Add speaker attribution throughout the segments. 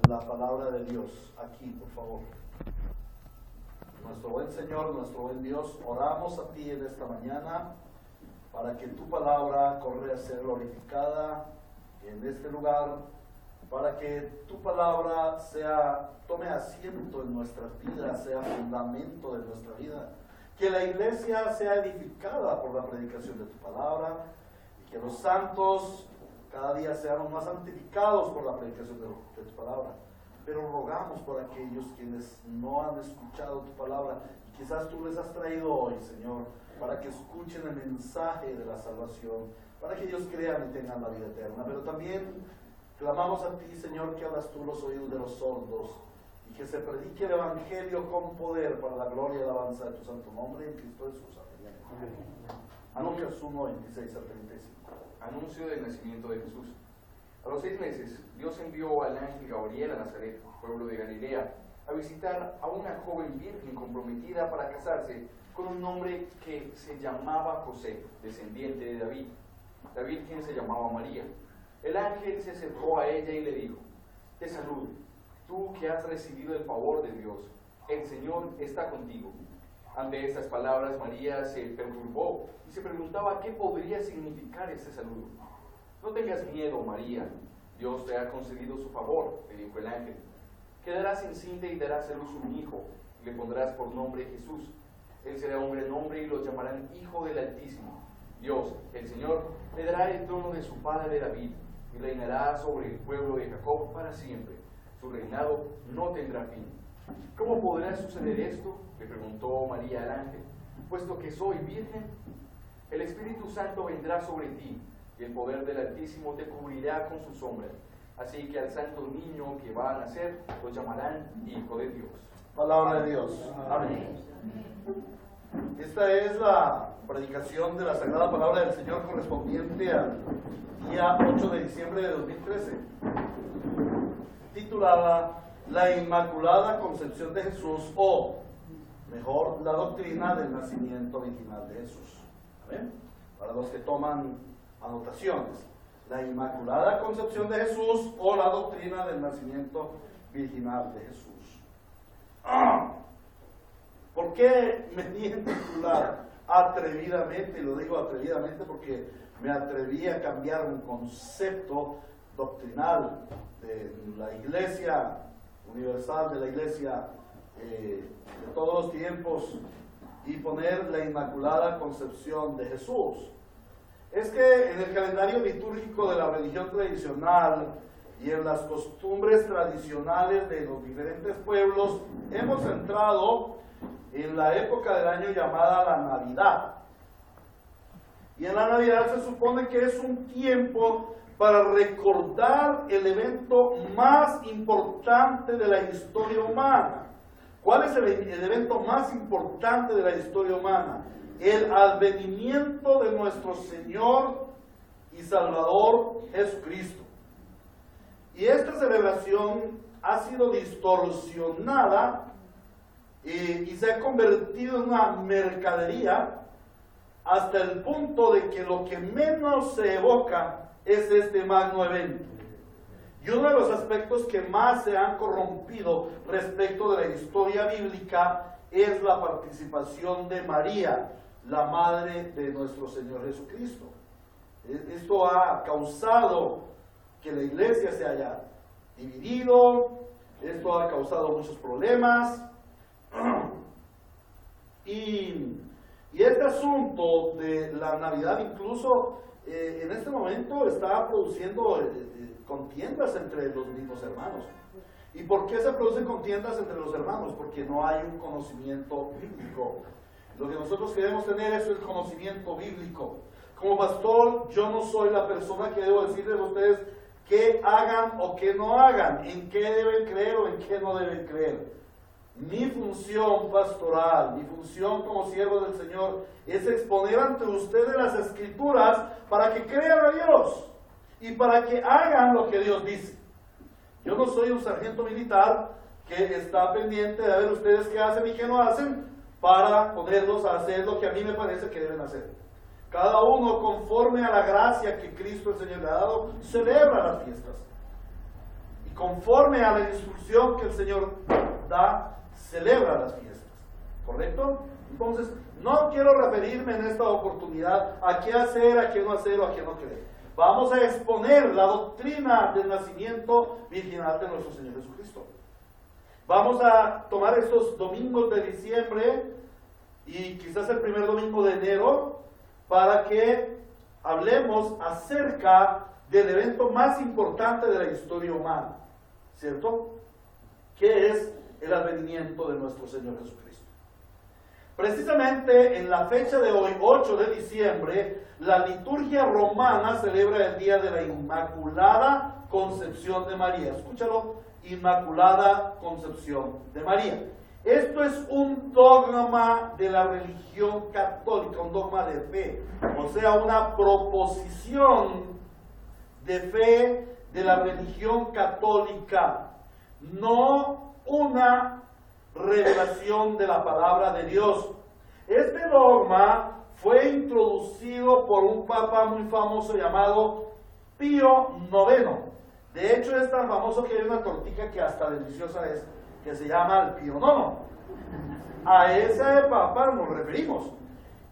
Speaker 1: la palabra de Dios aquí, por favor. Nuestro buen Señor, nuestro buen Dios, oramos a ti en esta mañana para que tu palabra corra a ser glorificada en este lugar, para que tu palabra tome asiento en nuestras vidas, sea fundamento de nuestra vida, que la iglesia sea edificada por la predicación de tu palabra y que los santos cada día seamos más santificados por la predicación de tu palabra. Pero rogamos por aquellos quienes no han escuchado tu palabra y quizás tú les has traído hoy, Señor, para que escuchen el mensaje de la salvación, para que ellos crean y tengan la vida eterna. Pero también clamamos a ti, Señor, que abras tú los oídos de los sordos y que se predique el Evangelio con poder para la gloria y alabanza de tu santo nombre en Cristo Jesús. Amén. Lucas 1, 26 al 35.
Speaker 2: Anuncio del nacimiento de Jesús. A los 6 meses, Dios envió al ángel Gabriel a Nazaret, pueblo de Galilea, a visitar a una joven virgen comprometida para casarse con un hombre que se llamaba José, descendiente de David. La virgen se llamaba María. El ángel se acercó a ella y le dijo: te saludo, tú que has recibido el favor de Dios, el Señor está contigo. Ante estas palabras, María se perturbó y se preguntaba qué podría significar este saludo. No tengas miedo, María, Dios te ha concedido su favor, le dijo el ángel. Quedarás encinta y darás a luz un hijo, y le pondrás por nombre Jesús. Él será un gran hombre y lo llamarán Hijo del Altísimo. Dios, el Señor, le dará el trono de su padre David, y reinará sobre el pueblo de Jacob para siempre. Su reinado no tendrá fin. ¿Cómo podrá suceder esto?, le preguntó María al ángel. Puesto que soy virgen, el Espíritu Santo vendrá sobre ti, y el poder del Altísimo te cubrirá con su sombra. Así que al santo niño que va a nacer lo llamarán Hijo de Dios.
Speaker 1: Palabra de Dios. Amén. Esta es la predicación de la Sagrada Palabra del Señor correspondiente al día 8 de diciembre de 2013, titulada La Inmaculada Concepción de Jesús, o mejor, la doctrina del nacimiento virginal de Jesús. ¿Amén? Para los que toman anotaciones, la Inmaculada Concepción de Jesús o la doctrina del nacimiento virginal de Jesús. ¿Por qué me di en titular atrevidamente? Y lo digo atrevidamente porque me atreví a cambiar un concepto doctrinal de la Iglesia universal, de la Iglesia de todos los tiempos, y poner la Inmaculada Concepción de Jesús. Es que en el calendario litúrgico de la religión tradicional y en las costumbres tradicionales de los diferentes pueblos hemos entrado en la época del año llamada la Navidad. Y en la Navidad se supone que es un tiempo para recordar el evento más importante de la historia humana. ¿Cuál es el evento más importante de la historia humana? El advenimiento de nuestro Señor y Salvador Jesucristo. Y esta celebración ha sido distorsionada y se ha convertido en una mercadería hasta el punto de que lo que menos se evoca es este magno evento. Y uno de los aspectos que más se han corrompido respecto de la historia bíblica es la participación de María, la madre de nuestro Señor Jesucristo. Esto ha causado que la iglesia se haya dividido, esto ha causado muchos problemas, y este asunto de la Navidad incluso en este momento está produciendo contiendas entre los mismos hermanos. ¿Y por qué se producen contiendas entre los hermanos? Porque no hay un conocimiento bíblico. Lo que nosotros queremos tener es el conocimiento bíblico. Como pastor, yo no soy la persona que debo decirles a ustedes qué hagan o qué no hagan, en qué deben creer o en qué no deben creer. Mi función pastoral, mi función como siervo del Señor es exponer ante ustedes las Escrituras para que crean a Dios y para que hagan lo que Dios dice. Yo no soy un sargento militar que está pendiente de ver ustedes qué hacen y qué no hacen para ponerlos a hacer lo que a mí me parece que deben hacer. Cada uno, conforme a la gracia que Cristo el Señor le ha dado, celebra las fiestas. Y conforme a la instrucción que el Señor da, celebra las fiestas. ¿Correcto? Entonces, no quiero referirme en esta oportunidad a qué hacer, a qué no hacer o a qué no creer. Vamos a exponer la doctrina del nacimiento virginal de nuestro Señor Jesucristo. Vamos a tomar estos domingos de diciembre y quizás el primer domingo de enero para que hablemos acerca del evento más importante de la historia humana, ¿cierto? Que es el advenimiento de nuestro Señor Jesucristo. Precisamente en la fecha de hoy, 8 de diciembre, la liturgia romana celebra el día de la Inmaculada Concepción de María. Escúchalo, Inmaculada Concepción de María. Esto es un dogma de la religión católica, un dogma de fe, o sea, una proposición de fe de la religión católica, no una revelación de la palabra de Dios. Este dogma fue introducido por un papa muy famoso llamado Pío IX. De hecho, es tan famoso que hay una tortilla que hasta deliciosa es, que se llama el Pío IX. A ese papa nos referimos.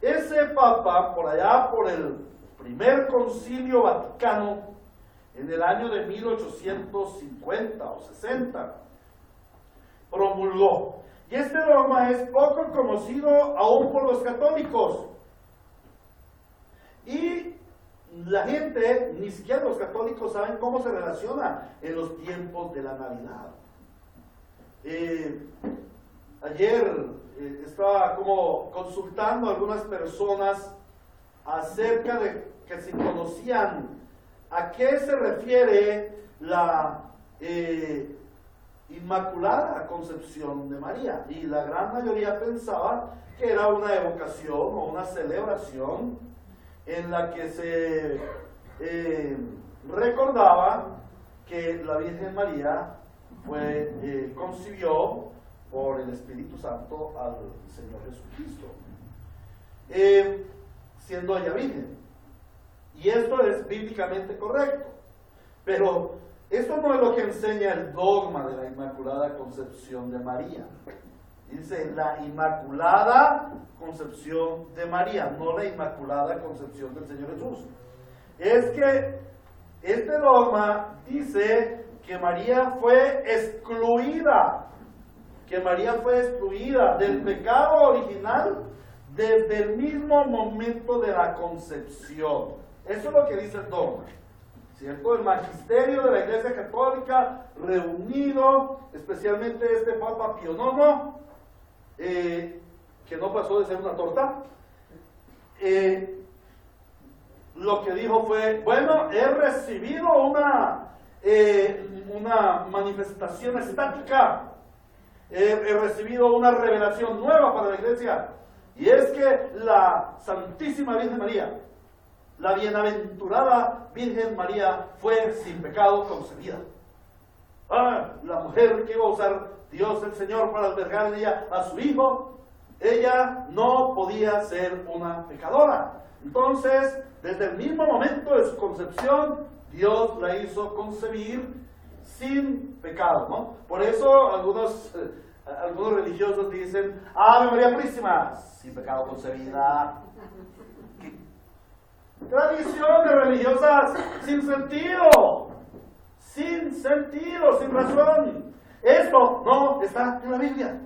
Speaker 1: Ese papa, por allá por el primer concilio vaticano, en el año de 1850 o 60, promulgó. Y este dogma es poco conocido aún por los católicos. Y la gente, ni siquiera los católicos, saben cómo se relaciona en los tiempos de la Navidad. Ayer estaba como consultando a algunas personas acerca de que si conocían a qué se refiere la Inmaculada Concepción de María, y la gran mayoría pensaba que era una evocación o una celebración en la que se recordaba que la Virgen María concibió por el Espíritu Santo al Señor Jesucristo, siendo ella virgen. Y esto es bíblicamente correcto, pero esto no es lo que enseña el dogma de la Inmaculada Concepción de María. Dice la Inmaculada Concepción de María, no la Inmaculada Concepción del Señor Jesús. Es que este dogma dice que María fue excluida, del pecado original desde el mismo momento de la concepción. Eso es lo que dice el dogma, ¿cierto? El magisterio de la Iglesia Católica reunido, especialmente este Papa Pío IX, que no pasó de ser una torta, lo que dijo fue: bueno, he recibido una manifestación estática, he recibido una revelación nueva para la Iglesia, y es que la Santísima Virgen María, la bienaventurada Virgen María, fue sin pecado concebida. La mujer que iba a usar Dios el Señor para albergar en ella a su Hijo, ella no podía ser una pecadora. Entonces, desde el mismo momento de su concepción, Dios la hizo concebir sin pecado, ¿no? Por eso algunos religiosos dicen: Ave María Purísima, sin pecado concebida. Tradiciones religiosas sin sentido, sin razón. Esto no está en la Biblia.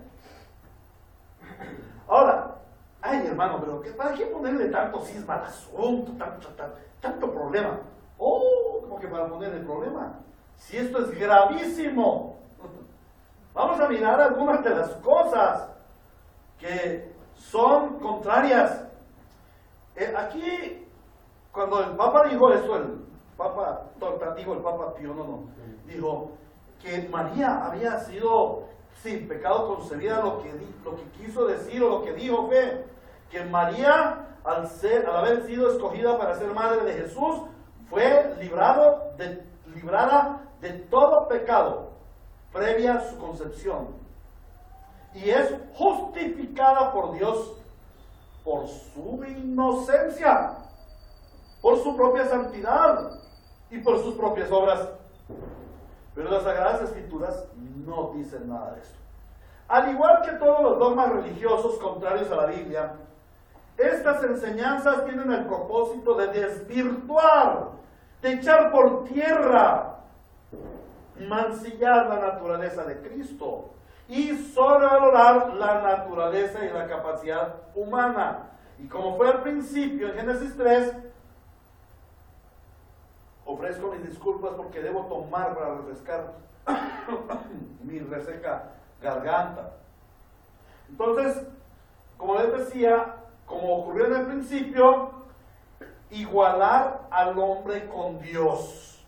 Speaker 1: Ahora, ay hermano, pero ¿para qué ponerle tanto cisma al asunto, tanto problema? ¿Cómo que para ponerle problema? Si esto es gravísimo. Vamos a mirar algunas de las cosas que son contrarias. Aquí, cuando el Papa dijo esto, el Papa Pío IX, dijo que María había sido sin pecado concebida. Lo que quiso decir, o lo que dijo, fue que María, al haber sido escogida para ser madre de Jesús, fue librada de todo pecado previa a su concepción, y es justificada por Dios por su inocencia, por su propia santidad y por sus propias obras. Pero las Sagradas Escrituras no dicen nada de esto. Al igual que todos los dogmas religiosos contrarios a la Biblia, estas enseñanzas tienen el propósito de desvirtuar, de echar por tierra, mancillar la naturaleza de Cristo y sobrevalorar la naturaleza y la capacidad humana. Y como fue al principio en Génesis 3, ofrezco mis disculpas porque debo tomar para refrescar mi reseca garganta. Entonces, como les decía, como ocurrió en el principio, igualar al hombre con Dios.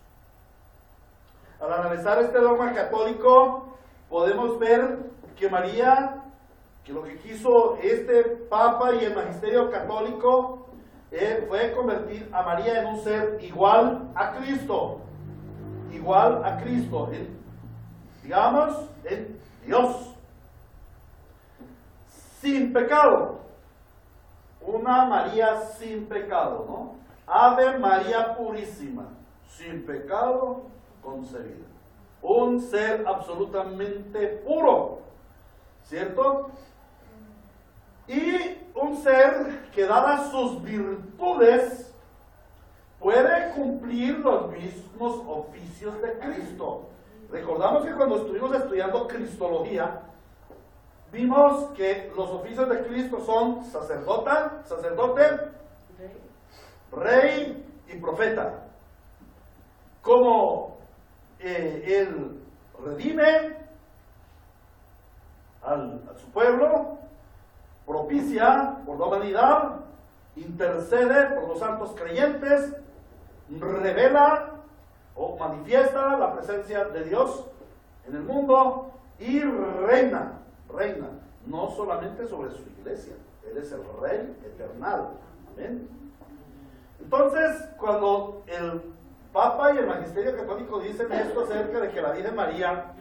Speaker 1: Al analizar este dogma católico, podemos ver que María, que lo que quiso este Papa y el magisterio católico fue convertir a María en un ser igual a Cristo, digamos, en Dios, sin pecado, una María sin pecado, ¿no? Ave María purísima, sin pecado concebida, un ser absolutamente puro, ¿cierto? Y un ser que, dadas sus virtudes, puede cumplir los mismos oficios de Cristo. Recordamos que cuando estuvimos estudiando Cristología, vimos que los oficios de Cristo son sacerdote, rey y profeta. Como Él redime a su pueblo, propicia por la humanidad, intercede por los santos creyentes, revela o manifiesta la presencia de Dios en el mundo y reina, no solamente sobre su iglesia, Él es el Rey eternal. Amén. Entonces, cuando el Papa y el Magisterio Católico dicen esto acerca de que la Virgen María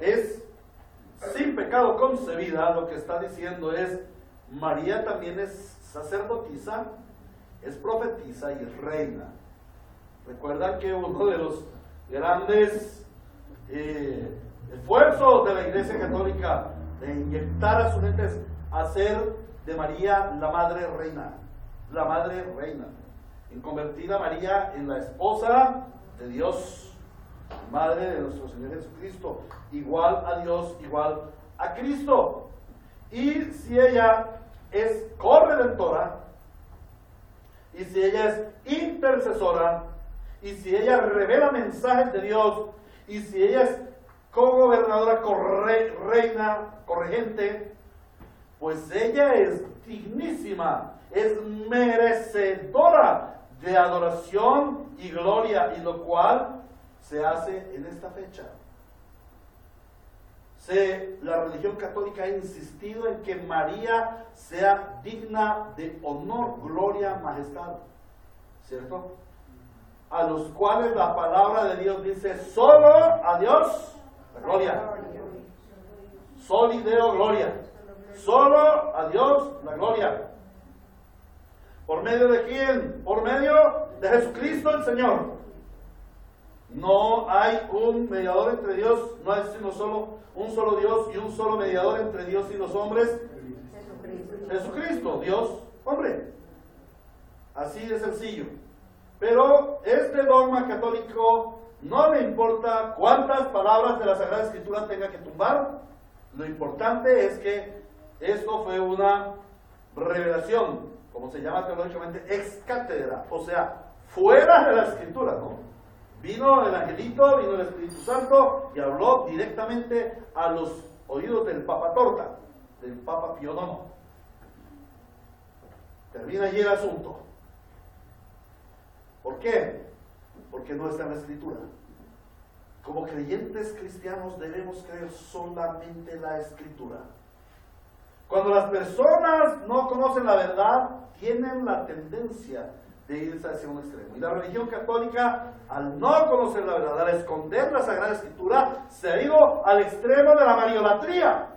Speaker 1: es sin pecado concebida, lo que está diciendo es: María también es sacerdotisa, es profetisa y es reina. Recuerdan que uno de los grandes esfuerzos de la Iglesia Católica de inyectar a su mente es hacer de María la madre reina, en convertir a María en la esposa de Dios, madre de nuestro Señor Jesucristo, igual a Dios, igual a Cristo. Y si ella es corredentora, y si ella es intercesora, y si ella revela mensajes de Dios, y si ella es cogobernadora, reina, corregente, pues ella es dignísima, es merecedora de adoración y gloria, y lo cual se hace en esta fecha. La religión católica ha insistido en que María sea digna de honor, gloria, majestad, ¿cierto? A los cuales la palabra de Dios dice: solo a Dios la gloria. Soli Deo gloria. Solo a Dios la gloria. ¿Por medio de quién? Por medio de Jesucristo el Señor. No hay un mediador entre Dios, no hay sino un solo Dios y un solo mediador entre Dios y los hombres. Jesucristo, Dios, hombre. Así de sencillo. Pero este dogma católico no le importa cuántas palabras de la Sagrada Escritura tenga que tumbar. Lo importante es que esto fue una revelación, como se llama teológicamente, ex cátedra, o sea, fuera de la Escritura, ¿no? Vino el angelito, vino el Espíritu Santo y habló directamente a los oídos del Papa Torta, del Papa Pío IX. Termina allí el asunto. ¿Por qué? Porque no está en la Escritura. Como creyentes cristianos debemos creer solamente la Escritura. Cuando las personas no conocen la verdad, tienen la tendencia de irse hacia un extremo. Y la religión católica, al no conocer la verdad, al esconder la Sagrada Escritura, se ha ido al extremo de la mariolatría,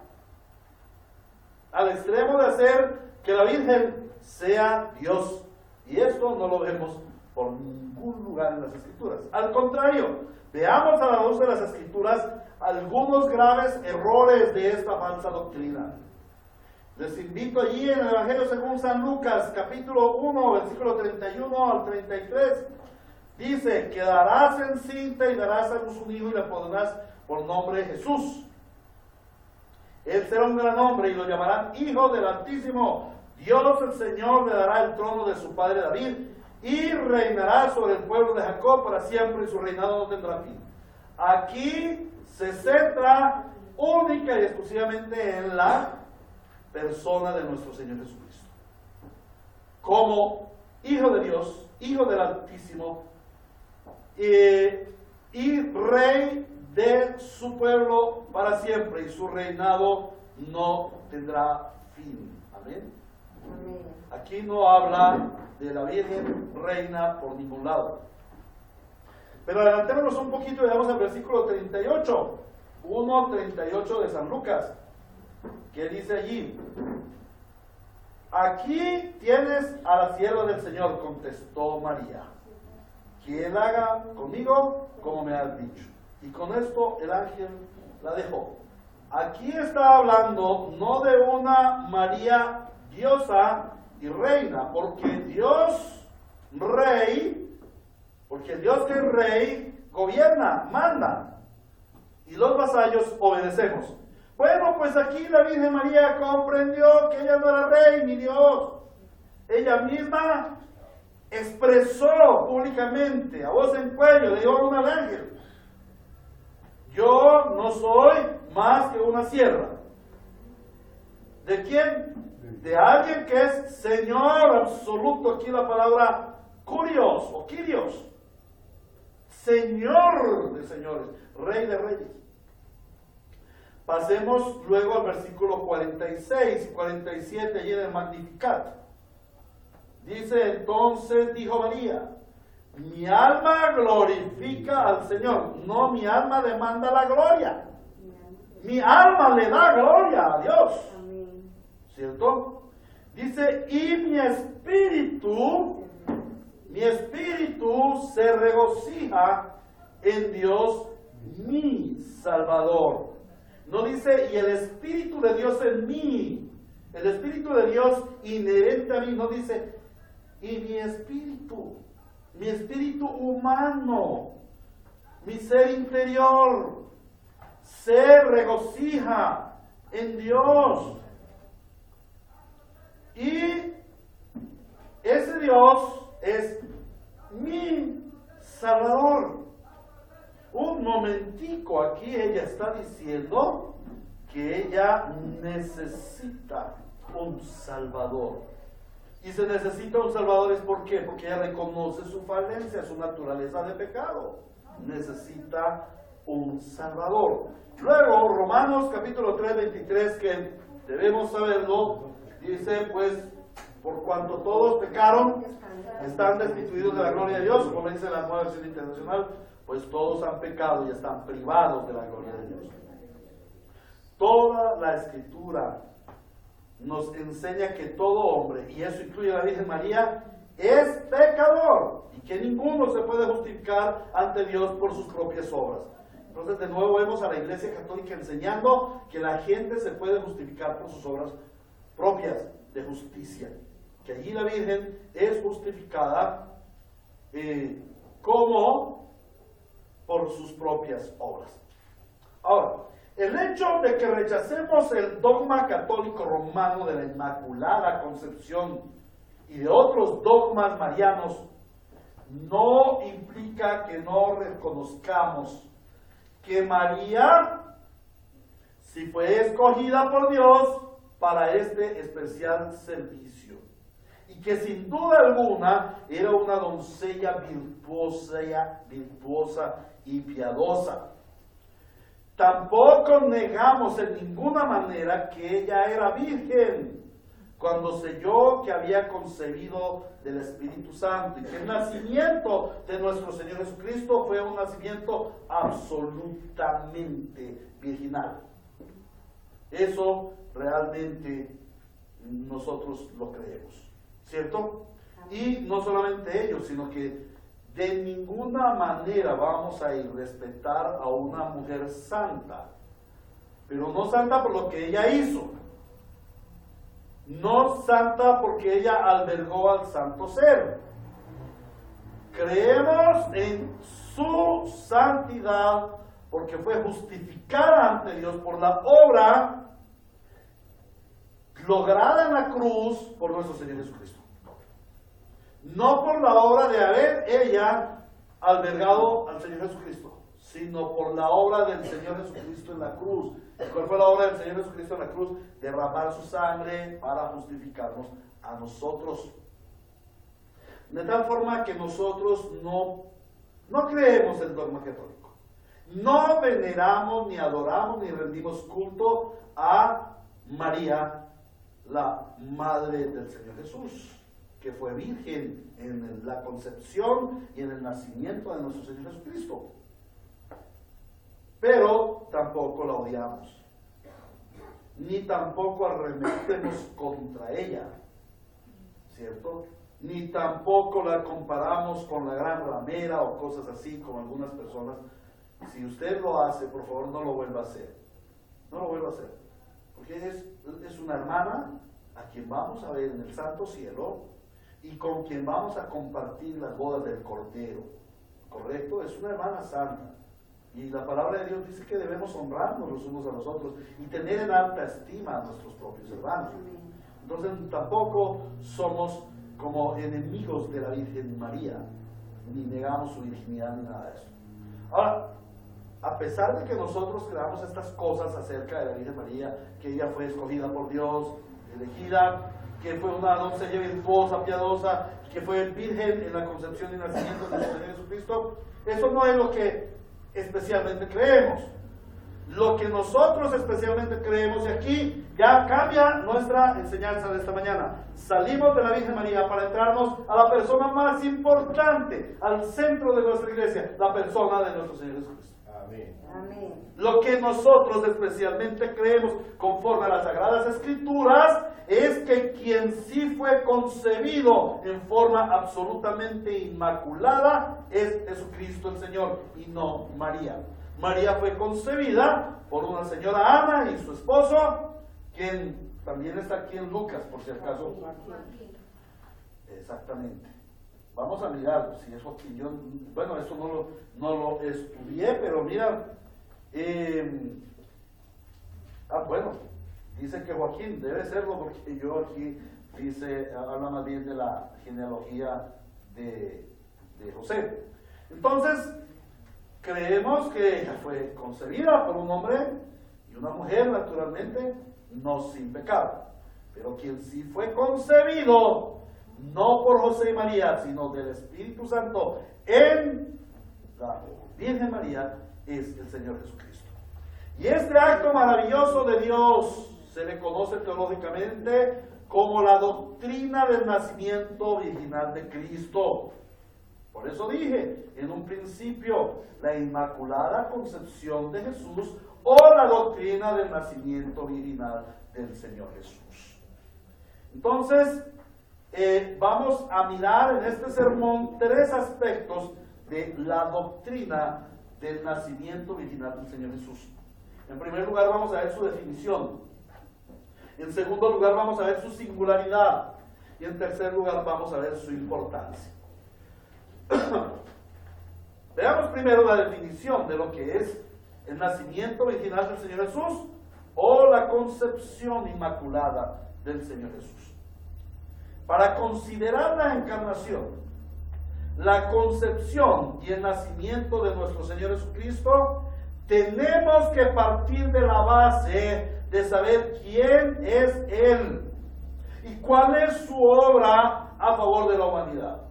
Speaker 1: al extremo de hacer que la Virgen sea Dios. Y esto no lo vemos por ningún ningún lugar en las Escrituras. Al contrario, veamos a la luz de las Escrituras algunos graves errores de esta falsa doctrina. Les invito allí en el Evangelio según San Lucas, capítulo 1, versículo 31 al 33. Dice, quedarás encinta y darás a luz un hijo y le pondrás por nombre Jesús. Él será un gran hombre y lo llamarán Hijo del Altísimo. Dios el Señor le dará el trono de su padre David y reinará sobre el pueblo de Jacob para siempre y su reinado no tendrá fin. Aquí se centra única y exclusivamente en la persona de nuestro Señor Jesucristo. Como Hijo de Dios, Hijo del Altísimo y Rey de su pueblo para siempre y su reinado no tendrá fin. Amén. Aquí no habla de la Virgen Reina por ningún lado. Pero adelantémonos un poquito y vamos al versículo 38, 1:38 de San Lucas, que dice allí: aquí tienes a la sierva del Señor, contestó María, que Él haga conmigo como me has dicho. Y con esto el ángel la dejó. Aquí está hablando no de una María diosa y reina, porque Dios rey, porque Dios que es rey gobierna, manda, y los vasallos obedecemos. Bueno, pues aquí la Virgen María comprendió que ella no era rey ni Dios. Ella misma expresó públicamente, a voz en cuello, le dijo al ángel: yo no soy más que una sierva. ¿De quién? De alguien que es Señor absoluto. Aquí la palabra Kurios o Kyrios, Señor de señores, Rey de reyes. Pasemos luego al versículo 46 y 47 allí en el Magnificat. Dice: entonces dijo María, mi alma glorifica al Señor. No, mi alma demanda la gloria. Mi alma le da gloria a Dios. ¿Cierto? Dice, y mi espíritu se regocija en Dios mi Salvador. No dice, y el Espíritu de Dios en mí. El Espíritu de Dios inherente a mí. No dice, y mi espíritu humano, mi ser interior, se regocija en Dios. Y ese Dios es mi Salvador. Un momentico, aquí ella está diciendo que ella necesita un Salvador. Y se necesita un Salvador, ¿es por qué? Porque ella reconoce su falencia, su naturaleza de pecado. Necesita un Salvador. Luego, Romanos capítulo 3, 23, que debemos saberlo, dice, pues, por cuanto todos pecaron, están destituidos de la gloria de Dios, como dice la Nueva Versión Internacional, pues todos han pecado y están privados de la gloria de Dios. Toda la Escritura nos enseña que todo hombre, y eso incluye a la Virgen María, es pecador, y que ninguno se puede justificar ante Dios por sus propias obras. Entonces, de nuevo vemos a la Iglesia Católica enseñando que la gente se puede justificar por sus obras propias de justicia, que allí la Virgen es justificada como por sus propias obras. Ahora, el hecho de que rechacemos el dogma católico romano de la Inmaculada Concepción y de otros dogmas marianos no implica que no reconozcamos que María sí fue escogida por Dios para este especial servicio, y que sin duda alguna era una doncella virtuosa y piadosa. Tampoco negamos en ninguna manera que ella era virgen cuando selló que había concebido del Espíritu Santo, y que el nacimiento de nuestro Señor Jesucristo fue un nacimiento absolutamente virginal. Eso realmente nosotros lo creemos, ¿cierto? Y no solamente ellos, sino que de ninguna manera vamos a irrespetar a una mujer santa, pero no santa por lo que ella hizo, no santa porque ella albergó al santo ser. Creemos en su santidad porque fue justificada ante Dios por la obra lograda en la cruz por nuestro Señor Jesucristo. No por la obra de haber ella albergado al Señor Jesucristo, sino por la obra del Señor Jesucristo en la cruz. ¿Cuál fue la obra del Señor Jesucristo en la cruz? Derramar su sangre para justificarnos a nosotros. De tal forma que nosotros no creemos el dogma católico. No veneramos, ni adoramos, ni rendimos culto a María, la Madre del Señor Jesús, que fue virgen en la concepción y en el nacimiento de nuestro Señor Jesucristo. Pero tampoco la odiamos, ni tampoco arremetemos contra ella, ¿cierto? Ni tampoco la comparamos con la gran ramera o cosas así, como algunas personas. Si usted lo hace, por favor, no lo vuelva a hacer. No lo vuelva a hacer. Porque es una hermana a quien vamos a ver en el santo cielo y con quien vamos a compartir las bodas del Cordero. ¿Correcto? Es una hermana santa. Y la palabra de Dios dice que debemos honrarnos los unos a los otros y tener en alta estima a nuestros propios hermanos. Entonces tampoco somos como enemigos de la Virgen María, ni negamos su virginidad ni nada de eso. Ahora, a pesar de que nosotros creamos estas cosas acerca de la Virgen María, que ella fue escogida por Dios, elegida, que fue una doncella virtuosa, piadosa, que fue virgen en la concepción y nacimiento de nuestro Señor Jesucristo, eso no es lo que especialmente creemos. Lo que nosotros especialmente creemos, y aquí ya cambia nuestra enseñanza de esta mañana. Salimos de la Virgen María para entrarnos a la persona más importante, al centro de nuestra iglesia, la persona de nuestro Señor Jesucristo.
Speaker 3: Amén.
Speaker 4: Amén.
Speaker 1: Lo que nosotros especialmente creemos, conforme a las Sagradas Escrituras, es que quien sí fue concebido en forma absolutamente inmaculada es Jesucristo el Señor, y no María. María fue concebida por una señora Ana y su esposo, quien también está aquí en Lucas, por si acaso. Exactamente. Vamos a mirar si eso aquí. Bueno, eso no lo estudié, pero mira. Bueno, dice que Joaquín debe serlo, porque yo aquí habla más bien de la genealogía de José. Entonces, creemos que ella fue concebida por un hombre y una mujer, naturalmente, no sin pecado. Pero quien sí fue concebido, no por José y María, sino del Espíritu Santo en la Virgen María, es el Señor Jesucristo. Y este acto maravilloso de Dios se le conoce teológicamente como la doctrina del nacimiento virginal de Cristo. Por eso dije en un principio, la Inmaculada Concepción de Jesús o la doctrina del nacimiento virginal del Señor Jesús. Entonces, vamos a mirar en este sermón tres aspectos de la doctrina del nacimiento virginal del Señor Jesús. En primer lugar, vamos a ver su definición. En segundo lugar, vamos a ver su singularidad. Y en tercer lugar, vamos a ver su importancia. Veamos primero la definición de lo que es el nacimiento virginal del Señor Jesús o la concepción inmaculada del Señor Jesús. Para considerar la encarnación, la concepción y el nacimiento de nuestro Señor Jesucristo, tenemos que partir de la base de saber quién es Él y cuál es su obra a favor de la humanidad.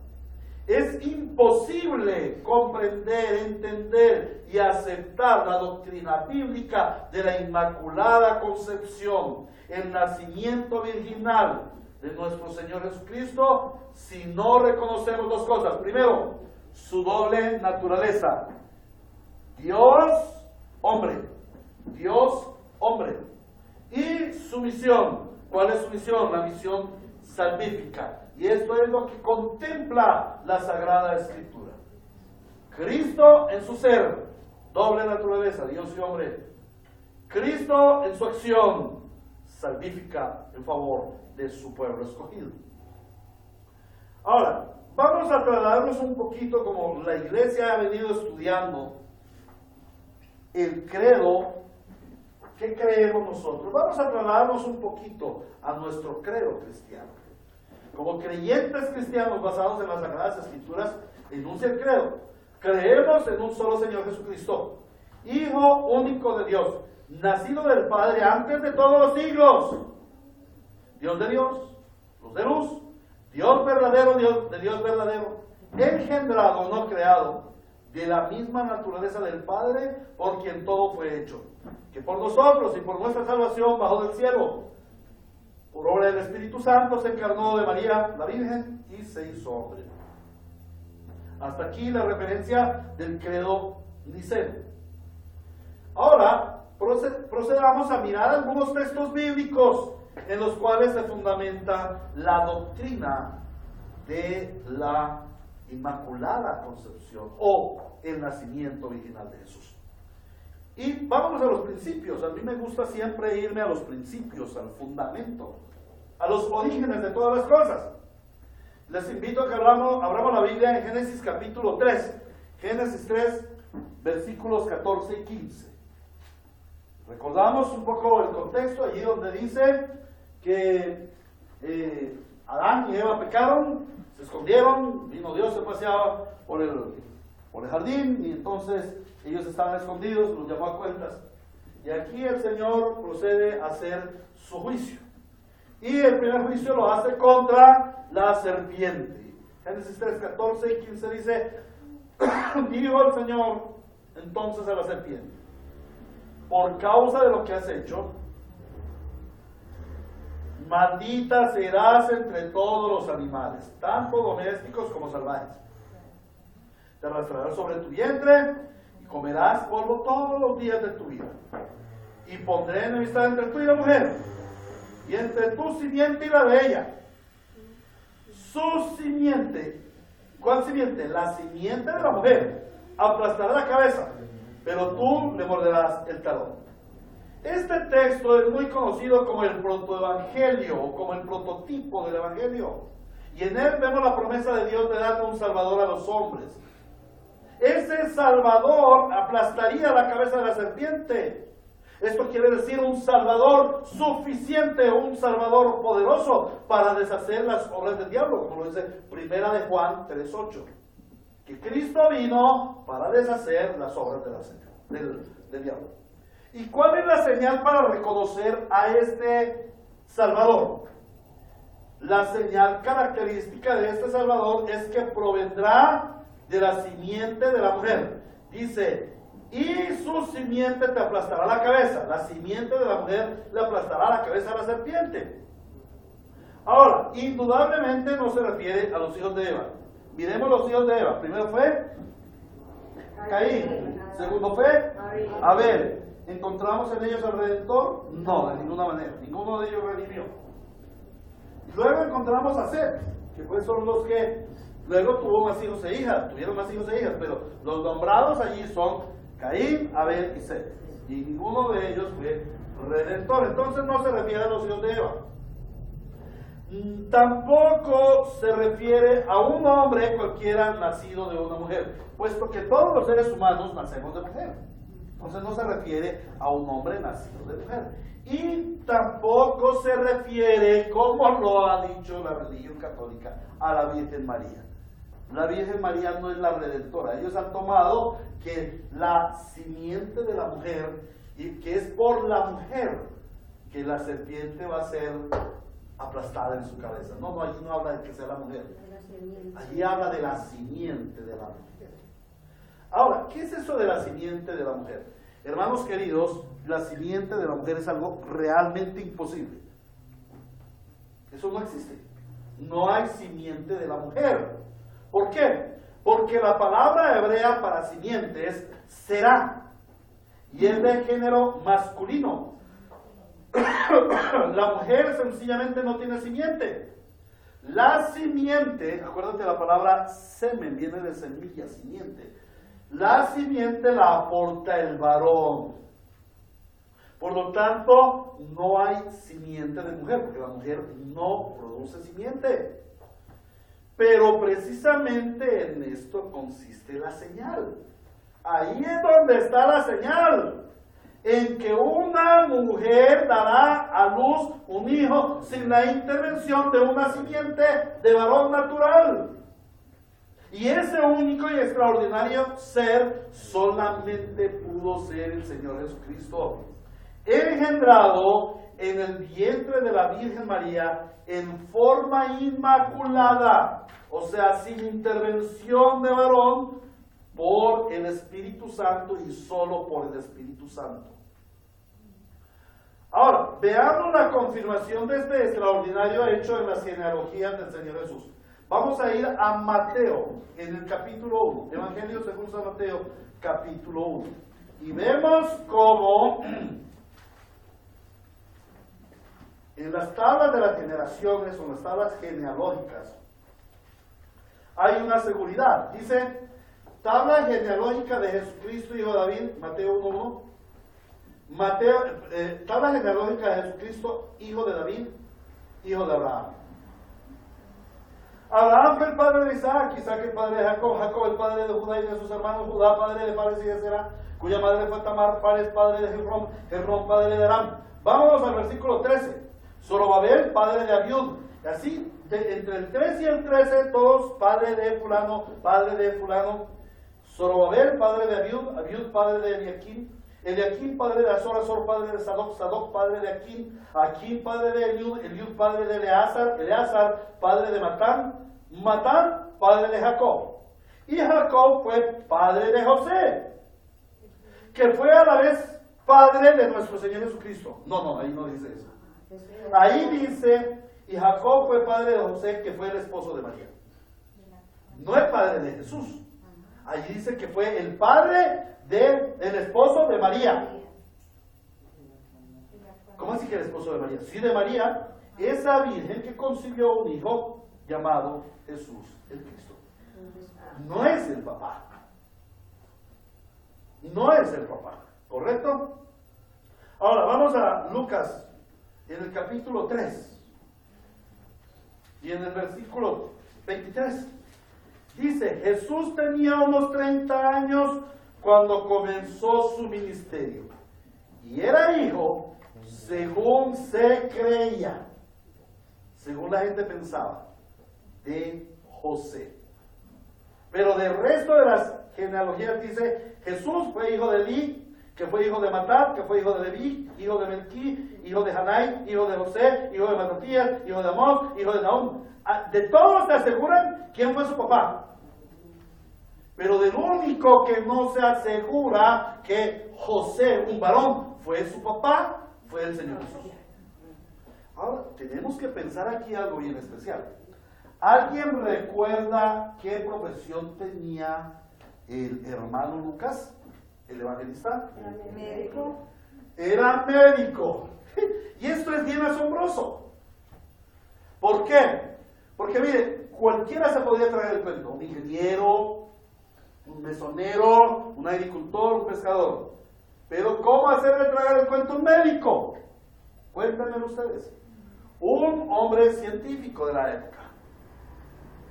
Speaker 1: Es imposible comprender, entender y aceptar la doctrina bíblica de la Inmaculada Concepción, el nacimiento virginal de nuestro Señor Jesucristo, si no reconocemos dos cosas. Primero, su doble naturaleza. Dios, hombre. Dios, hombre. Y su misión. ¿Cuál es su misión? La misión salvífica. Y esto es lo que contempla la Sagrada Escritura. Cristo en su ser, doble naturaleza, Dios y hombre. Cristo en su acción, salvífica en favor de su pueblo escogido. Ahora, vamos a trasladarnos un poquito, como la iglesia ha venido estudiando el credo. ¿Qué creemos nosotros? Vamos a trasladarnos un poquito a nuestro credo cristiano. Como creyentes cristianos basados en las Sagradas Escrituras, enuncia el credo. Creemos en un solo Señor Jesucristo, Hijo único de Dios, nacido del Padre antes de todos los siglos. Dios de Dios, luz de luz, Dios verdadero, Dios de Dios verdadero, engendrado, no creado, de la misma naturaleza del Padre, por quien todo fue hecho, que por nosotros y por nuestra salvación bajó del cielo. Por obra del Espíritu Santo se encarnó de María, la Virgen, y se hizo hombre. Hasta aquí la referencia del credo niceno. Ahora, procedamos a mirar algunos textos bíblicos en los cuales se fundamenta la doctrina de la Inmaculada Concepción o el nacimiento virginal de Jesús. Y vámonos a los principios. A mí me gusta siempre irme a los principios, al fundamento, a los orígenes de todas las cosas. Les invito a que abramos la Biblia en Génesis capítulo 3. Génesis 3, versículos 14 y 15. Recordamos un poco el contexto, allí donde dice que Adán y Eva pecaron, se escondieron, vino Dios, se paseaba por el jardín, y entonces ellos estaban escondidos, los llamó a cuentas. Y aquí el Señor procede a hacer su juicio. Y el primer juicio lo hace contra la serpiente. Génesis 3, 14 y 15 dice, dijo el Señor entonces a la serpiente: por causa de lo que has hecho, maldita serás entre todos los animales, tanto domésticos como salvajes. Te arrastrarás sobre tu vientre y comerás polvo todos los días de tu vida. Y pondré enemistad entre tú y la mujer, y entre tu simiente y la de ella. Su simiente, ¿cuál simiente? La simiente de la mujer aplastará la cabeza, pero tú le morderás el talón. Este texto es muy conocido como el protoevangelio o como el prototipo del evangelio. Y en él vemos la promesa de Dios de darle un salvador a los hombres. Ese salvador aplastaría la cabeza de la serpiente. Esto quiere decir un salvador suficiente, un salvador poderoso para deshacer las obras del diablo, como lo dice Primera de Juan 3:8. Que Cristo vino para deshacer las obras del diablo. ¿Y cuál es la señal para reconocer a este Salvador? La señal característica de este Salvador es que provendrá de la simiente de la mujer. Dice, y su simiente te aplastará la cabeza. La simiente de la mujer le aplastará la cabeza a la serpiente. Ahora, indudablemente no se refiere a los hijos de Eva. Miremos los hijos de Eva. Primero fue Caín. Segundo fue Abel. ¿Encontramos en ellos al Redentor? No, de ninguna manera. Ninguno de ellos redimió. Luego encontramos a Set, que son los que luego tuvo más hijos e hijas. Tuvieron más hijos e hijas, pero los nombrados allí son Caín, Abel y Set. Y ninguno de ellos fue Redentor. Entonces no se refiere a los hijos de Eva. Tampoco se refiere a un hombre cualquiera nacido de una mujer, puesto que todos los seres humanos nacemos de mujer. Entonces no se refiere a un hombre nacido de mujer. Y tampoco se refiere, como lo ha dicho la religión católica, a la Virgen María. La Virgen María no es la redentora. Ellos han tomado que la simiente de la mujer, y que es por la mujer que la serpiente va a ser aplastada en su cabeza. No, allí no habla de que sea la mujer. Allí habla de la simiente de la mujer. Ahora, ¿qué es eso de la simiente de la mujer? Hermanos queridos, la simiente de la mujer es algo realmente imposible. Eso no existe. No hay simiente de la mujer. ¿Por qué? Porque la palabra hebrea para simiente es será, y es de género masculino. La mujer sencillamente no tiene simiente. La simiente, acuérdate, la palabra semen viene de semilla, simiente. La simiente la aporta el varón. Por lo tanto, no hay simiente de mujer, porque la mujer no produce simiente. Pero precisamente en esto consiste la señal. Ahí es donde está la señal. En que una mujer dará a luz un hijo sin la intervención de una simiente de varón natural. Y ese único y extraordinario ser solamente pudo ser el Señor Jesucristo, engendrado en el vientre de la Virgen María en forma inmaculada, o sea, sin intervención de varón, por el Espíritu Santo y solo por el Espíritu Santo. Ahora, veamos la confirmación de este extraordinario hecho en las genealogías del Señor Jesús. Vamos a ir a Mateo, en el capítulo 1, Evangelio según San Mateo, capítulo 1. Y vemos cómo en las tablas de las generaciones o en las tablas genealógicas hay una seguridad. Dice, tabla genealógica de Jesucristo, hijo de David, Mateo 1:1. Tabla genealógica de Jesucristo, hijo de David, hijo de Abraham. Abraham fue el padre de Isaac, Isaac el padre de Jacob, Jacob el padre de Judá y de sus hermanos, Judá padre de Fares y de Zerah, cuya madre fue Tamar, Fares padre de Hebron, Hebron padre de Aram. Vámonos al versículo 13. Zorobabel padre de Abiud. Y así, entre el 3 y el 13, todos padre de fulano, padre de fulano. Zorobabel padre de Abiud, Abiud padre de Eliakim, Eliakim padre de Azor, Azor padre de Sadoc, Sadoc padre de Aquim, Aquim padre de Eliud, Eliud padre de Eleazar, Eleazar padre de Matán, Matán padre de Jacob. Y Jacob fue padre de José, que fue a la vez padre de nuestro Señor Jesucristo. No, ahí no dice eso. Ahí dice, y Jacob fue padre de José, que fue el esposo de María. No es padre de Jesús. Allí dice que fue el padre del esposo de María. ¿Cómo así que el esposo de María? Sí, de María, esa virgen que concibió un hijo llamado Jesús el Cristo. No es el papá. No es el papá, ¿correcto? Ahora vamos a Lucas, en el capítulo 3 y en el versículo 23. Dice, Jesús tenía unos 30 años cuando comenzó su ministerio y era hijo, según se creía, según la gente pensaba, de José. Pero del resto de las genealogías dice, Jesús fue hijo de Eli, que fue hijo de Matat, que fue hijo de Leví, hijo de Melquí, hijo de Hanai, hijo de José, hijo de Matatías, hijo de Amós, hijo de Nahum. De todos se aseguran quién fue su papá. Pero del único que no se asegura que José, un varón, fue su papá, fue el Señor Jesús. Ahora, tenemos que pensar aquí algo bien especial. ¿Alguien recuerda qué profesión tenía el hermano Lucas, el evangelista?
Speaker 3: Era médico.
Speaker 1: Era médico. Y esto es bien asombroso. ¿Por qué? Porque mire, cualquiera se podría traer el cuento. Un ingeniero, un mesonero, un agricultor, un pescador. Pero ¿cómo hacerle tragar el cuento a un médico? Cuéntenmelo ustedes. Un hombre científico de la época.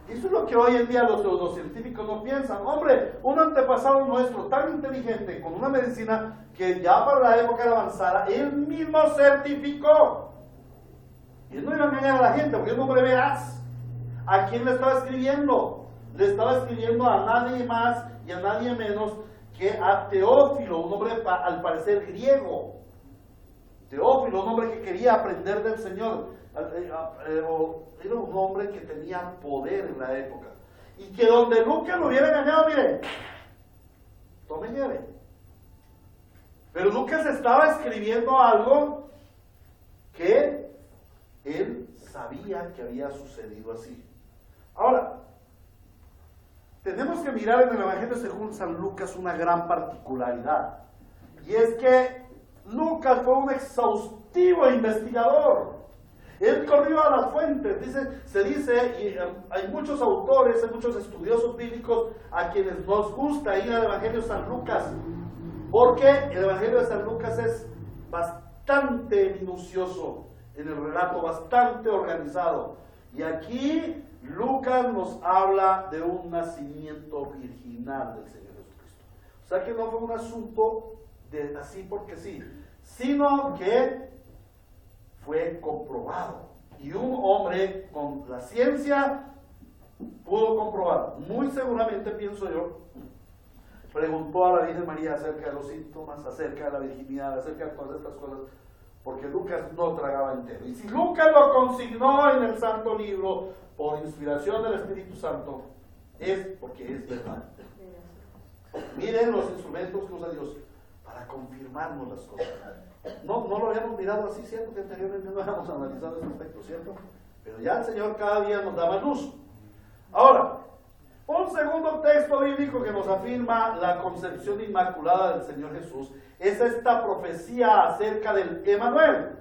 Speaker 1: Eso es lo que hoy en día los científicos no piensan. Hombre, un antepasado nuestro tan inteligente, con una medicina que ya para la época avanzada, él mismo certificó. Y él no iba a engañar a la gente, porque es un hombre veraz. ¿A quién le estaba escribiendo? Le estaba escribiendo a nadie más y a nadie menos que a Teófilo, un hombre al parecer griego. Teófilo, un hombre que quería aprender del Señor. Era un hombre que tenía poder en la época. Y que donde Lucas lo hubiera engañado, mire, tome y lleve. Pero Lucas estaba escribiendo algo que él sabía que había sucedido así. Ahora, tenemos que mirar en el Evangelio según San Lucas una gran particularidad. Y es que Lucas fue un exhaustivo investigador. Él corrió a las fuentes, se dice, y hay muchos autores, hay muchos estudiosos bíblicos a quienes nos gusta ir al Evangelio de San Lucas, porque el Evangelio de San Lucas es bastante minucioso en el relato, bastante organizado. Y aquí Lucas nos habla de un nacimiento virginal del Señor Jesucristo. O sea que no fue un asunto de así porque sí, sino que fue comprobado. Y un hombre con la ciencia pudo comprobar. Muy seguramente, pienso yo, preguntó a la Virgen María acerca de los síntomas, acerca de la virginidad, acerca de todas estas cosas, porque Lucas no tragaba entero. Y si Lucas lo consignó en el Santo Libro por inspiración del Espíritu Santo, es porque es verdad. Miren los instrumentos que usa Dios para confirmarnos las cosas. No lo habíamos mirado así, ¿cierto? Que anteriormente no habíamos analizado ese aspecto, ¿cierto? Pero ya el Señor cada día nos da más luz. Ahora, un segundo texto bíblico que nos afirma la concepción inmaculada del Señor Jesús es esta profecía acerca del Emanuel.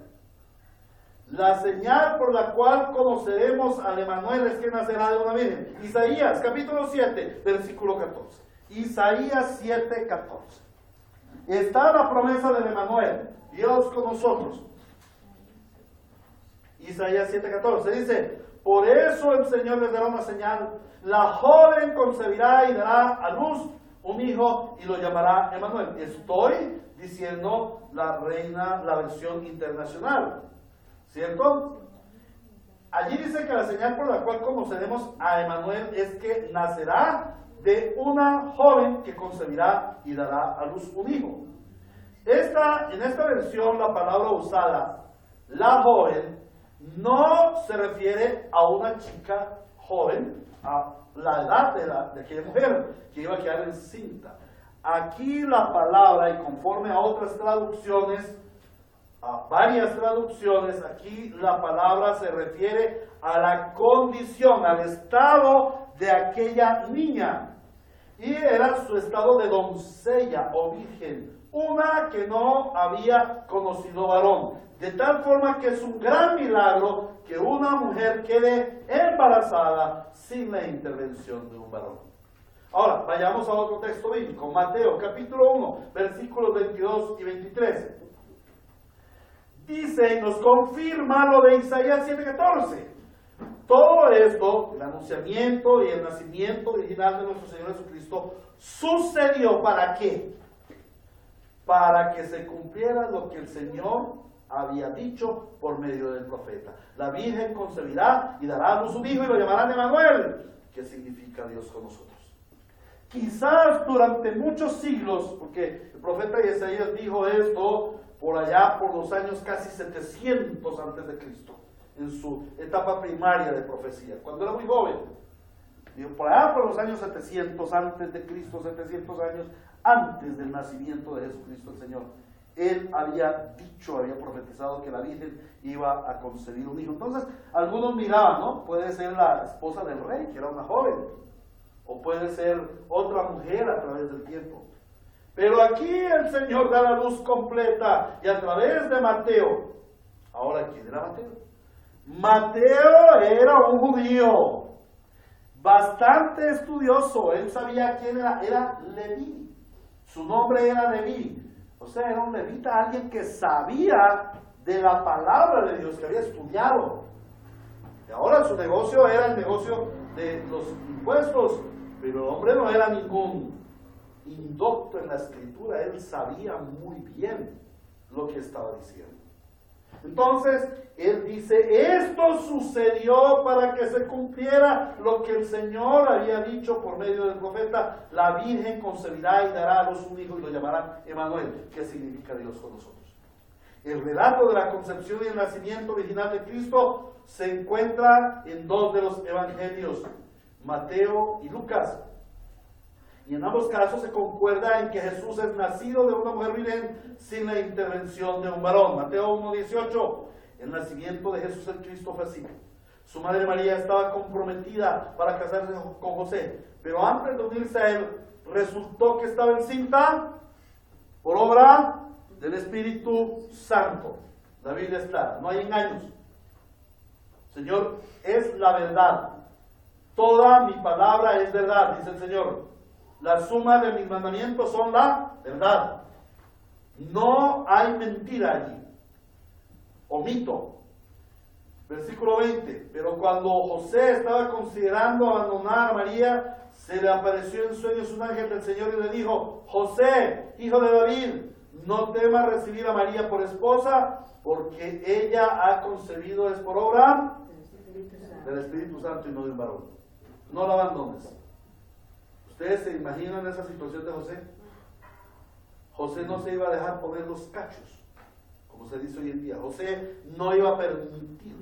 Speaker 1: La señal por la cual conoceremos al Emanuel es que nacerá de una virgen. Isaías capítulo 7, versículo 14. Isaías 7, 14. Está la promesa del Emanuel, Dios con nosotros. Isaías 7:14 dice: por eso el Señor les dará una señal, la joven concebirá y dará a luz un hijo y lo llamará Emanuel. Estoy diciendo la versión internacional, ¿cierto? Allí dice que la señal por la cual conoceremos a Emanuel es que nacerá de una joven que concebirá y dará a luz un hijo. En esta versión la palabra usada, la joven, no se refiere a una chica joven, a la edad de aquella mujer que iba a quedar encinta. Aquí la palabra, y conforme a otras traducciones, a varias traducciones, aquí la palabra se refiere a la condición, al estado de aquella niña. Y era su estado de doncella o virgen, una que no había conocido varón. De tal forma que es un gran milagro que una mujer quede embarazada sin la intervención de un varón. Ahora, vayamos a otro texto bíblico, Mateo capítulo 1, versículos 22 y 23. Dice y nos confirma lo de Isaías 7:14. Todo esto, el anunciamiento y el nacimiento original de nuestro Señor Jesucristo, sucedió ¿para qué? Para que se cumpliera lo que el Señor había dicho por medio del profeta. La Virgen concebirá y dará a luz un hijo y lo llamarán Emanuel, que significa Dios con nosotros. Quizás durante muchos siglos, porque el profeta Isaías dijo esto por allá por los años casi 700 antes de Cristo, en su etapa primaria de profecía, cuando era muy joven. Digo, por allá por los años 700 antes de Cristo, 700 años antes del nacimiento de Jesucristo el Señor, él había dicho, había profetizado que la Virgen iba a concebir un hijo. Entonces, algunos miraban, ¿no? Puede ser la esposa del rey, que era una joven, o puede ser otra mujer a través del tiempo. Pero aquí el Señor da la luz completa, y a través de Mateo. Ahora, ¿quién era Mateo? Mateo era un judío bastante estudioso. Él sabía quién era Leví. Su nombre era Leví. O sea, era un levita, alguien que sabía de la palabra de Dios, que había estudiado. Y ahora su negocio era el negocio de los impuestos, pero el hombre no era ningún indocto en la escritura, él sabía muy bien lo que estaba diciendo. Entonces, él dice, esto sucedió para que se cumpliera lo que el Señor había dicho por medio del profeta: la Virgen concebirá y dará a luz un hijo y lo llamarán Emanuel, que significa Dios con nosotros. El relato de la concepción y el nacimiento original de Cristo se encuentra en dos de los evangelios, Mateo y Lucas. Y en ambos casos se concuerda en que Jesús es nacido de una mujer virgen sin la intervención de un varón. Mateo 1:18, el nacimiento de Jesús el Cristo fue así. Su madre María estaba comprometida para casarse con José, pero antes de unirse a él, resultó que estaba encinta por obra del Espíritu Santo. La Biblia es clara, no hay engaños. Señor, es la verdad. Toda mi palabra es verdad, dice el Señor. La suma de mis mandamientos son la verdad. No hay mentira allí. Omito. Versículo 20. Pero cuando José estaba considerando abandonar a María, se le apareció en sueños un ángel del Señor y le dijo: José, hijo de David, no temas recibir a María por esposa, porque ella ha concebido es por obra del Espíritu Santo y no del varón. No la abandones. ¿Ustedes se imaginan esa situación de José? José no se iba a dejar poner los cachos, como se dice hoy en día. José no iba a permitir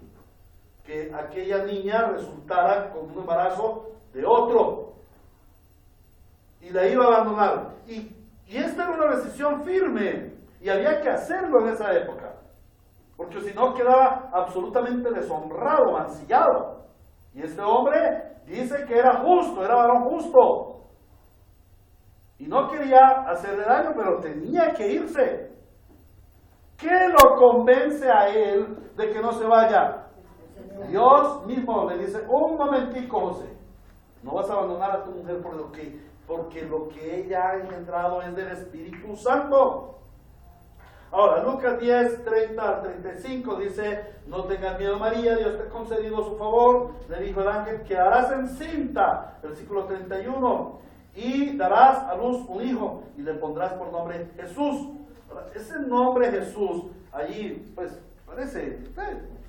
Speaker 1: que aquella niña resultara con un embarazo de otro y la iba a abandonar. Y esta era una decisión firme y había que hacerlo en esa época, porque si no quedaba absolutamente deshonrado, mancillado. Y este hombre dice que era justo, era varón justo. Y no quería hacerle daño, pero tenía que irse. ¿Qué lo convence a él de que no se vaya? Dios mismo le dice: un momentico, José, no vas a abandonar a tu mujer porque lo que ella ha engendrado es del Espíritu Santo. Ahora, Lucas 10, 30 al 35 dice: no tengas miedo, María, Dios te ha concedido su favor. Le dijo el ángel: quedarás encinta. Versículo 31. Y darás a luz un hijo y le pondrás por nombre Jesús. Ahora, ese nombre Jesús, allí, pues, parece,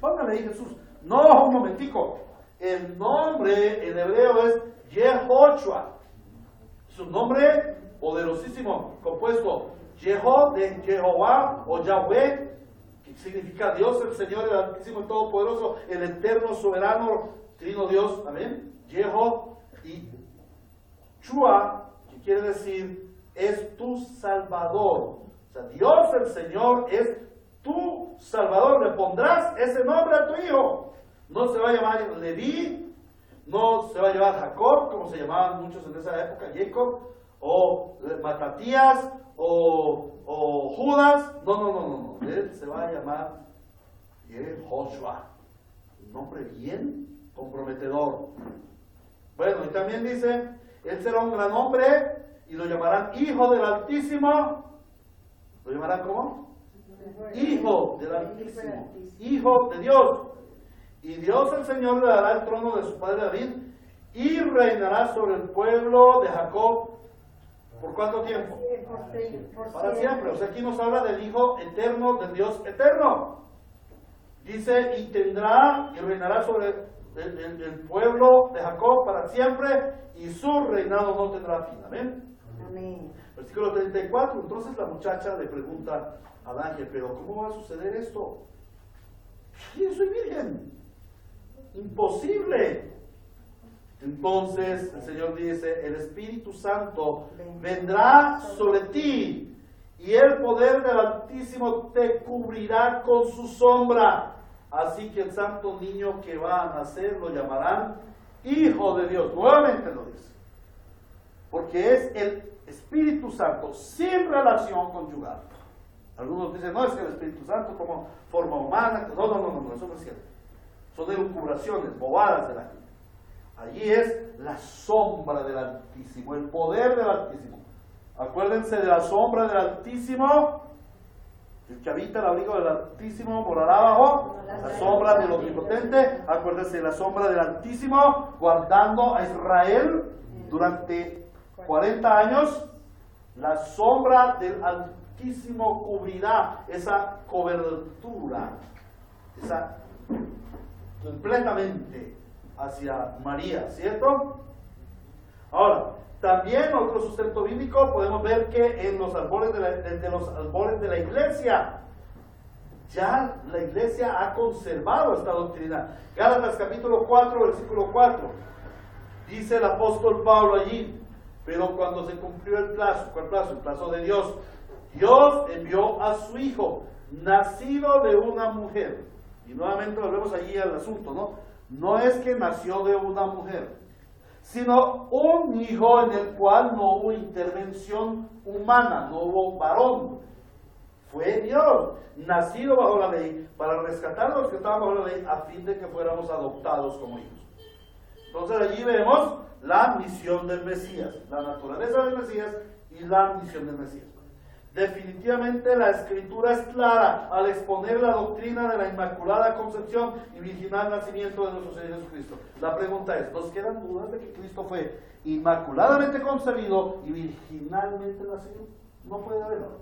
Speaker 1: póngale ahí Jesús. No, un momentico. El nombre en hebreo es Yehoshua. Es un nombre poderosísimo, compuesto Jeho de Jehová o Yahweh, que significa Dios, el Señor, el Altísimo, el Todopoderoso, el Eterno, Soberano, Trino Dios. Amén. Jeho y Shua, que quiere decir es tu Salvador. O sea, Dios el Señor es tu Salvador. Le pondrás ese nombre a tu hijo. No se va a llamar Leví, no se va a llamar Jacob, como se llamaban muchos en esa época, Jacob, o Matatías, o Judas. No. Él se va a llamar Yehoshua. Un nombre bien comprometedor. Bueno, y también dice: él será un gran hombre y lo llamarán Hijo del Altísimo. ¿Lo llamarán cómo? Hijo del Altísimo. Hijo de Dios. Y Dios el Señor le dará el trono de su padre David y reinará sobre el pueblo de Jacob. ¿Por cuánto tiempo? Para siempre. O sea, aquí nos habla del Hijo eterno, del Dios eterno. Dice: y tendrá y reinará sobre el pueblo de Jacob para siempre, y su reinado no tendrá fin. Amén.
Speaker 3: Amén.
Speaker 1: Versículo 34. Entonces la muchacha le pregunta al ángel: pero ¿cómo va a suceder esto? Yo soy virgen. Imposible. Entonces el Señor dice: el Espíritu Santo vendrá sobre ti y el poder del Altísimo te cubrirá con su sombra. Así que el santo niño que va a nacer lo llamarán Hijo de Dios. Nuevamente lo dice, porque es el Espíritu Santo sin relación conyugal. Algunos dicen: no, es que el Espíritu Santo como forma humana. No, eso no es cierto. Son elucubraciones, bobadas de la gente. Allí es la sombra del Altísimo, el poder del Altísimo. Acuérdense de la sombra del Altísimo. El que habita el abrigo del Altísimo morará bajo la sombra del Omnipotente. Acuérdense de la sombra del Altísimo, guardando a Israel durante 40 años. La sombra del Altísimo cubrirá esa cobertura, esa completamente hacia María, ¿cierto? Ahora, también otro sustento bíblico podemos ver que en los albores de la iglesia, ya la iglesia ha conservado esta doctrina. Gálatas capítulo 4, versículo 4, dice el apóstol Pablo allí: pero cuando se cumplió el plazo, ¿cuál plazo? El plazo de Dios. Dios envió a su Hijo, nacido de una mujer. Y nuevamente volvemos allí al asunto, ¿no? No es que nació de una mujer, sino un hijo en el cual no hubo intervención humana, no hubo varón fue Dios, nacido bajo la ley, para rescatar a los que estaban bajo la ley, a fin de que fuéramos adoptados como hijos. Entonces allí vemos la misión del Mesías, la naturaleza del Mesías y la misión del Mesías. Definitivamente la Escritura es clara al exponer la doctrina de la Inmaculada Concepción y Virginal Nacimiento de nuestro Señor Jesucristo. La pregunta es, ¿nos quedan dudas de que Cristo fue inmaculadamente concebido y virginalmente nacido? No puede haberlo.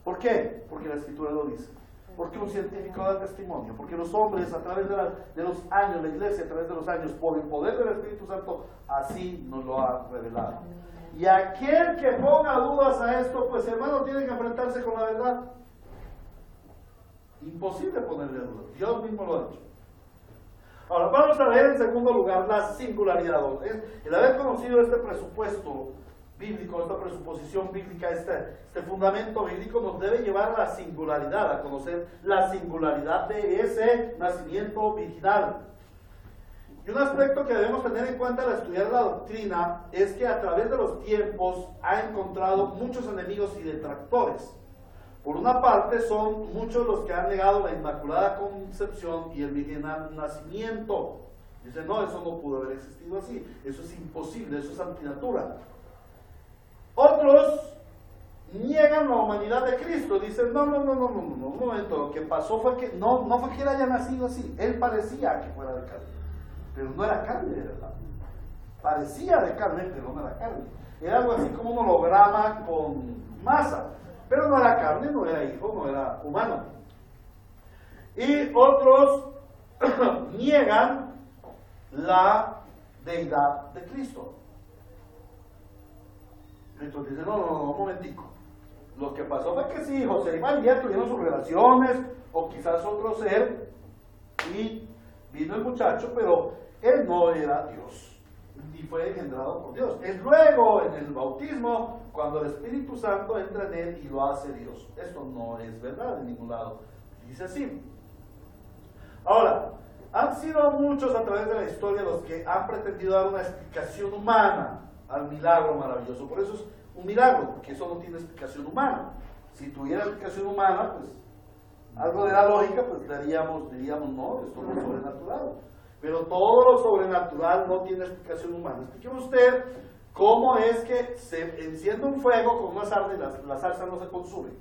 Speaker 1: ¿Por qué? Porque la Escritura lo dice. Porque un científico da testimonio. Porque los hombres a través de los años, la Iglesia a través de los años, por el poder del Espíritu Santo, así nos lo ha revelado. Y aquel que ponga dudas a esto, pues hermano, tiene que enfrentarse con la verdad. Imposible ponerle dudas. Dios mismo lo ha dicho. Ahora, vamos a ver en segundo lugar la singularidad. El haber conocido este presupuesto bíblico, esta presuposición bíblica, este fundamento bíblico nos debe llevar a la singularidad, a conocer la singularidad de ese nacimiento virginal. Y un aspecto que debemos tener en cuenta al estudiar la doctrina es que a través de los tiempos ha encontrado muchos enemigos y detractores. Por una parte son muchos los que han negado la Inmaculada Concepción y el virginal nacimiento. Dicen, no, eso no pudo haber existido así, eso es imposible, eso es antinatura. Otros niegan la humanidad de Cristo, dicen, no, un momento, lo que pasó fue que no fue que él haya nacido así, él parecía que fuera de carne, pero no era carne, ¿verdad? Parecía de carne, pero no era carne. Era algo así como un holograma con masa, pero no era carne, no era hijo, no era humano. Y otros niegan la deidad de Cristo. Entonces dicen, no, un momentico. Lo que pasó fue que sí, José y María tuvieron sus relaciones, o quizás otro ser, y vino el muchacho, pero él no era Dios, ni fue engendrado por Dios. Es luego, en el bautismo, cuando el Espíritu Santo entra en él y lo hace Dios. Esto no es verdad en ningún lado. Dice así. Ahora, han sido muchos a través de la historia los que han pretendido dar una explicación humana al milagro maravilloso. Por eso es un milagro, porque eso no tiene explicación humana. Si tuviera explicación humana, pues algo de la lógica, pues diríamos, no, esto no es sobrenatural. Pero todo lo sobrenatural no tiene explicación humana. Explíqueme usted cómo es que se enciende un fuego con una sarna y la salsa no se consume.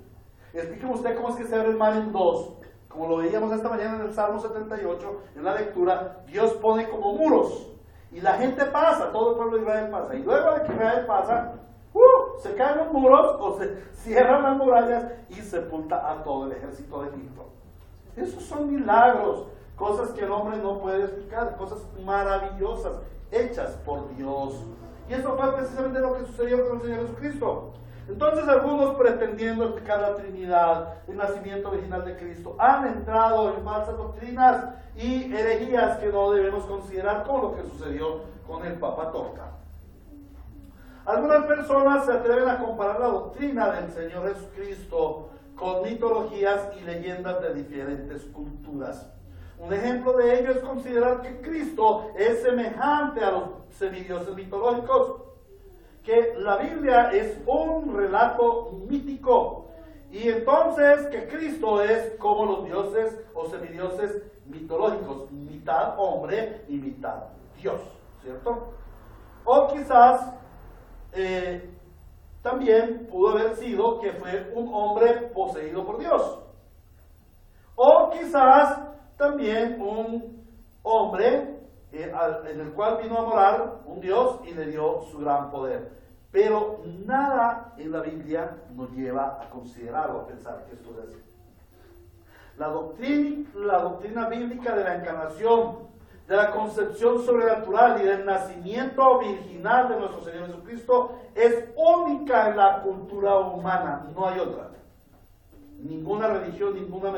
Speaker 1: Explíqueme usted cómo es que se abre el mar en dos. Como lo veíamos esta mañana en el Salmo 78, en la lectura, Dios pone como muros. Y la gente pasa, todo el pueblo de Israel pasa. Y luego de que Israel pasa, se caen los muros o se cierran las murallas y sepulta a todo el ejército de Egipto. Esos son milagros, cosas que el hombre no puede explicar, cosas maravillosas, hechas por Dios. Y eso fue precisamente lo que sucedió con el Señor Jesucristo. Entonces algunos, pretendiendo explicar la Trinidad, el nacimiento original de Cristo, han entrado en falsas doctrinas y herejías que no debemos considerar, como lo que sucedió con el Papa Torca. Algunas personas se atreven a comparar la doctrina del Señor Jesucristo con mitologías y leyendas de diferentes culturas. Un ejemplo de ello es considerar que Cristo es semejante a los semidioses mitológicos, que la Biblia es un relato mítico, y entonces que Cristo es como los dioses o semidioses mitológicos, mitad hombre y mitad Dios, ¿cierto? O quizás también pudo haber sido que fue un hombre poseído por Dios, o quizás también un hombre en el cual vino a morar un Dios y le dio su gran poder. Pero nada en la Biblia nos lleva a considerar o a pensar que esto es así. La doctrina bíblica de la encarnación, de la concepción sobrenatural y del nacimiento virginal de nuestro Señor Jesucristo es única en la cultura humana, no hay otra. Ninguna religión, ninguna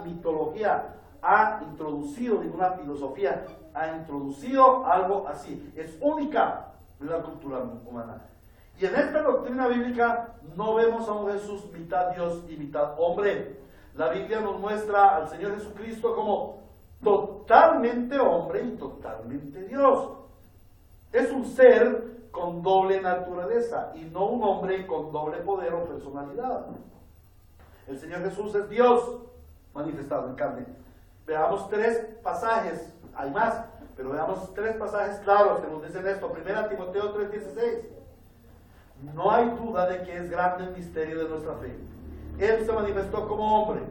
Speaker 1: mitología ha introducido, ninguna filosofía ha introducido algo así. Es única en la cultura humana. Y en esta doctrina bíblica no vemos a un Jesús mitad Dios y mitad hombre. La Biblia nos muestra al Señor Jesucristo como totalmente hombre y totalmente Dios. Es un ser con doble naturaleza y no un hombre con doble poder o personalidad. El Señor Jesús es Dios manifestado en carne. Veamos 3 pasajes, hay más, pero veamos 3 pasajes claros que nos dicen esto. 1 Timoteo 3:16. No hay duda de que es grande el misterio de nuestra fe. Él se manifestó como hombre,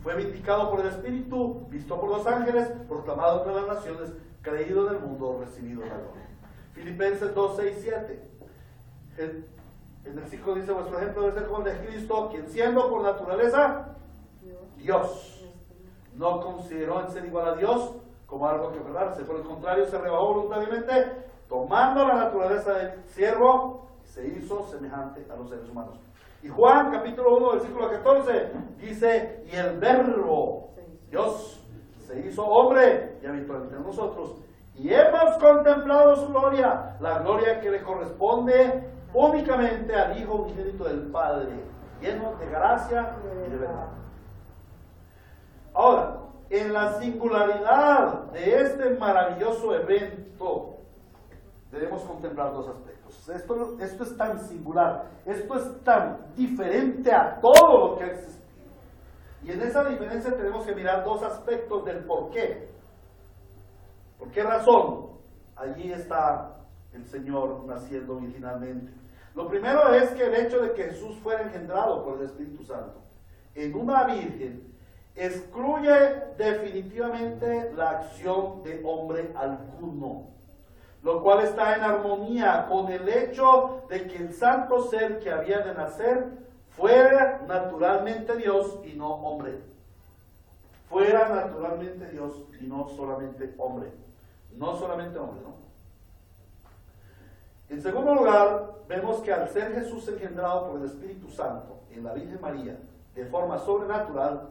Speaker 1: fue vindicado por el Espíritu, visto por los ángeles, proclamado entre las naciones, creído en el mundo, recibido en la gloria. Filipenses 2:6-7. En el 5 dice: vuestro ejemplo debe ser como el de Cristo, quien siendo por naturaleza Dios, no consideró en ser igual a Dios como algo que aferrarse, por el contrario se rebajó voluntariamente, tomando la naturaleza del siervo, se hizo semejante a los seres humanos. Y Juan capítulo 1 versículo 14 dice: y el verbo, Dios, se hizo hombre y habitó entre nosotros, y hemos contemplado su gloria, la gloria que le corresponde únicamente al Hijo unigénito del Padre, lleno de gracia y de verdad. Ahora, en la singularidad de este maravilloso evento, debemos contemplar 2 aspectos. Esto es tan singular, esto es tan diferente a todo lo que ha existido. Y en esa diferencia tenemos que mirar 2 aspectos del por qué. ¿Por qué razón allí está el Señor naciendo virginalmente? Lo primero es que el hecho de que Jesús fuera engendrado por el Espíritu Santo en una virgen excluye definitivamente la acción de hombre alguno, lo cual está en armonía con el hecho de que el santo ser que había de nacer fuera naturalmente Dios y no hombre. Fuera naturalmente Dios y no solamente hombre. No solamente hombre, ¿no? En segundo lugar, vemos que al ser Jesús engendrado por el Espíritu Santo en la Virgen María de forma sobrenatural,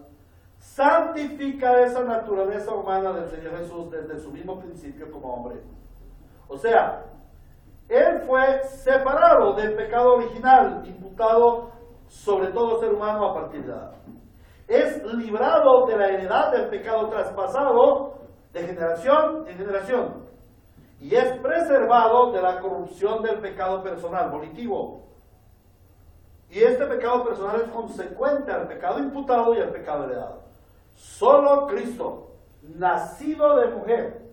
Speaker 1: santifica esa naturaleza humana del Señor Jesús desde su mismo principio como hombre. O sea, Él fue separado del pecado original imputado sobre todo ser humano a partir de Adán. Es librado de la heredad del pecado traspasado de generación en generación. Y es preservado de la corrupción del pecado personal, volitivo. Y este pecado personal es consecuente al pecado imputado y al pecado heredado. Solo Cristo, nacido de mujer,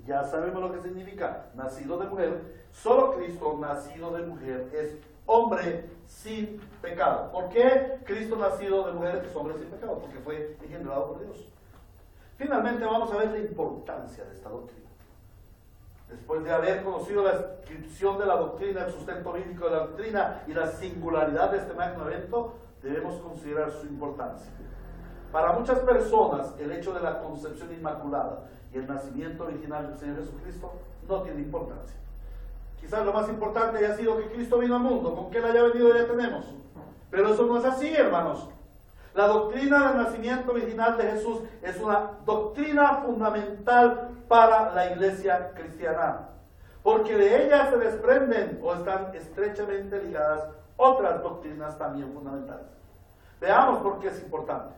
Speaker 1: ya sabemos lo que significa nacido de mujer, solo Cristo, nacido de mujer, es hombre sin pecado. ¿Por qué Cristo nacido de mujer es hombre sin pecado? Porque fue engendrado por Dios. Finalmente vamos a ver la importancia de esta doctrina. Después de haber conocido la descripción de la doctrina, el sustento bíblico de la doctrina y la singularidad de este magno evento, debemos considerar su importancia. Para muchas personas, el hecho de la concepción inmaculada y el nacimiento original del Señor Jesucristo no tiene importancia. Quizás lo más importante haya sido que Cristo vino al mundo, con que Él haya venido ya tenemos. Pero eso no es así, hermanos. La doctrina del nacimiento original de Jesús es una doctrina fundamental para la iglesia cristiana, porque de ella se desprenden o están estrechamente ligadas otras doctrinas también fundamentales. Veamos por qué es importante.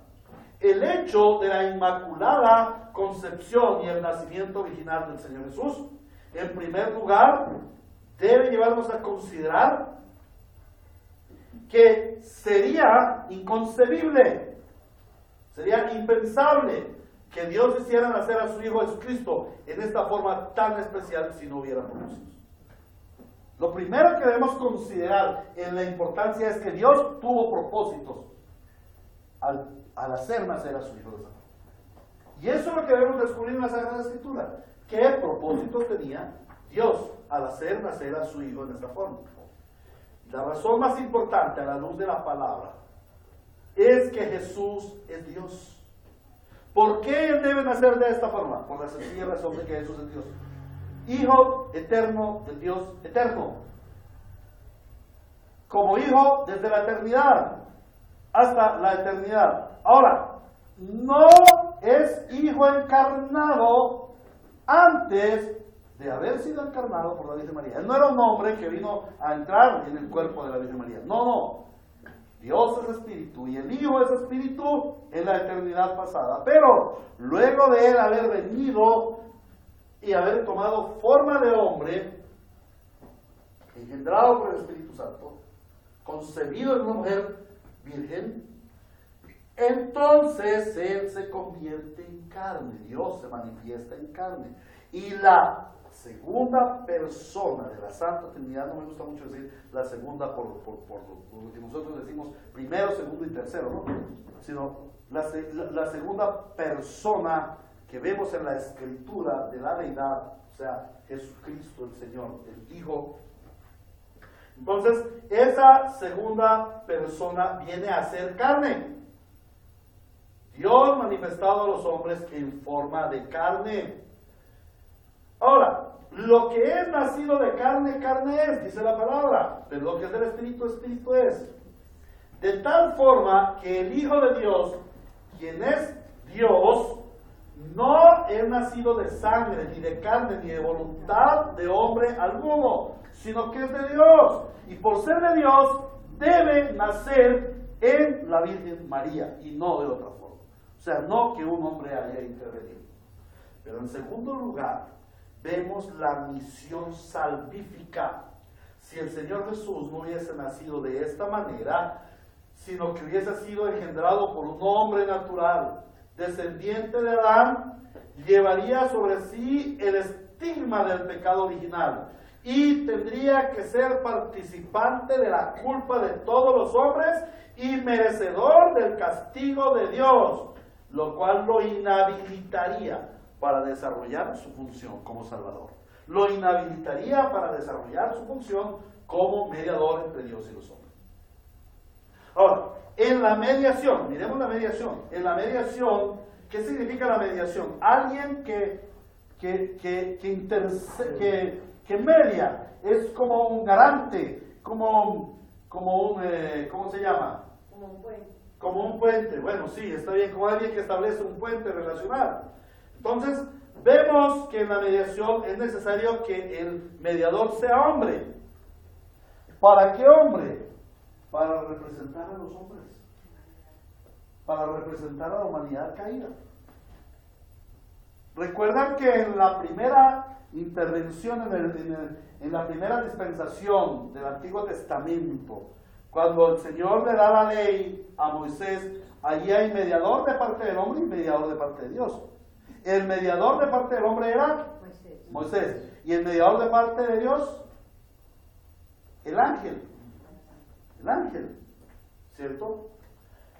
Speaker 1: El hecho de la inmaculada concepción y el nacimiento original del Señor Jesús, en primer lugar, debe llevarnos a considerar que sería inconcebible, sería impensable que Dios hiciera nacer a su Hijo Jesucristo en esta forma tan especial si no hubiera propósitos. Lo primero que debemos considerar en la importancia es que Dios tuvo propósitos al hacer nacer a su Hijo de esa forma. Y eso es lo que debemos descubrir en la Sagrada Escritura. ¿Qué propósitos tenía Dios al hacer nacer a su Hijo en esta forma? La razón más importante a la luz de la palabra es que Jesús es Dios. ¿Por qué Él debe nacer de esta forma? Por la sencilla razón de que Jesús es Dios. Hijo eterno del Dios eterno. Como hijo desde la eternidad hasta la eternidad. Ahora, no es hijo encarnado antes de haber sido encarnado por la Virgen María. Él no era un hombre que vino a entrar en el cuerpo de la Virgen María. No. Dios es espíritu y el Hijo es espíritu en la eternidad pasada. Pero luego de Él haber venido y haber tomado forma de hombre, engendrado por el Espíritu Santo, concebido en una mujer virgen, entonces Él se convierte en carne, Dios se manifiesta en carne. Y la segunda persona de la Santa Trinidad, no me gusta mucho decir la segunda por lo que nosotros decimos primero, segundo y tercero, ¿no? Sino la segunda persona que vemos en la Escritura de la deidad, o sea, Jesucristo el Señor, el Hijo. Entonces, esa segunda persona viene a ser carne. Dios manifestado a los hombres en forma de carne. Ahora, lo que es nacido de carne, carne es, dice la palabra, pero lo que es del Espíritu, Espíritu es. De tal forma que el Hijo de Dios, quien es Dios, no es nacido de sangre, ni de carne, ni de voluntad de hombre alguno, sino que es de Dios. Y por ser de Dios, debe nacer en la Virgen María, y no de otra forma. O sea, no que un hombre haya intervenido. Pero en segundo lugar, vemos la misión salvífica. Si el Señor Jesús no hubiese nacido de esta manera, sino que hubiese sido engendrado por un hombre natural, descendiente de Adán, llevaría sobre sí el estigma del pecado original y tendría que ser participante de la culpa de todos los hombres y merecedor del castigo de Dios, lo cual lo inhabilitaría para desarrollar su función como Salvador. Lo inhabilitaría para desarrollar su función como mediador entre Dios y los hombres. Ahora, en la mediación, miremos la mediación. En la mediación, ¿qué significa la mediación? Alguien que media, es como un garante, como un, ¿cómo se llama?
Speaker 3: Como un puente.
Speaker 1: Como un puente. Bueno, sí, está bien, como alguien que establece un puente relacional. Entonces, vemos que en la mediación es necesario que el mediador sea hombre. ¿Para qué hombre? Para representar a los hombres. Para representar a la humanidad caída. Recuerdan que en la primera intervención, en la primera dispensación del Antiguo Testamento, cuando el Señor le da la ley a Moisés, allí hay mediador de parte del hombre y mediador de parte de Dios. El mediador de parte del hombre era Moisés. Y el mediador de parte de Dios, el ángel. El ángel. ¿Cierto?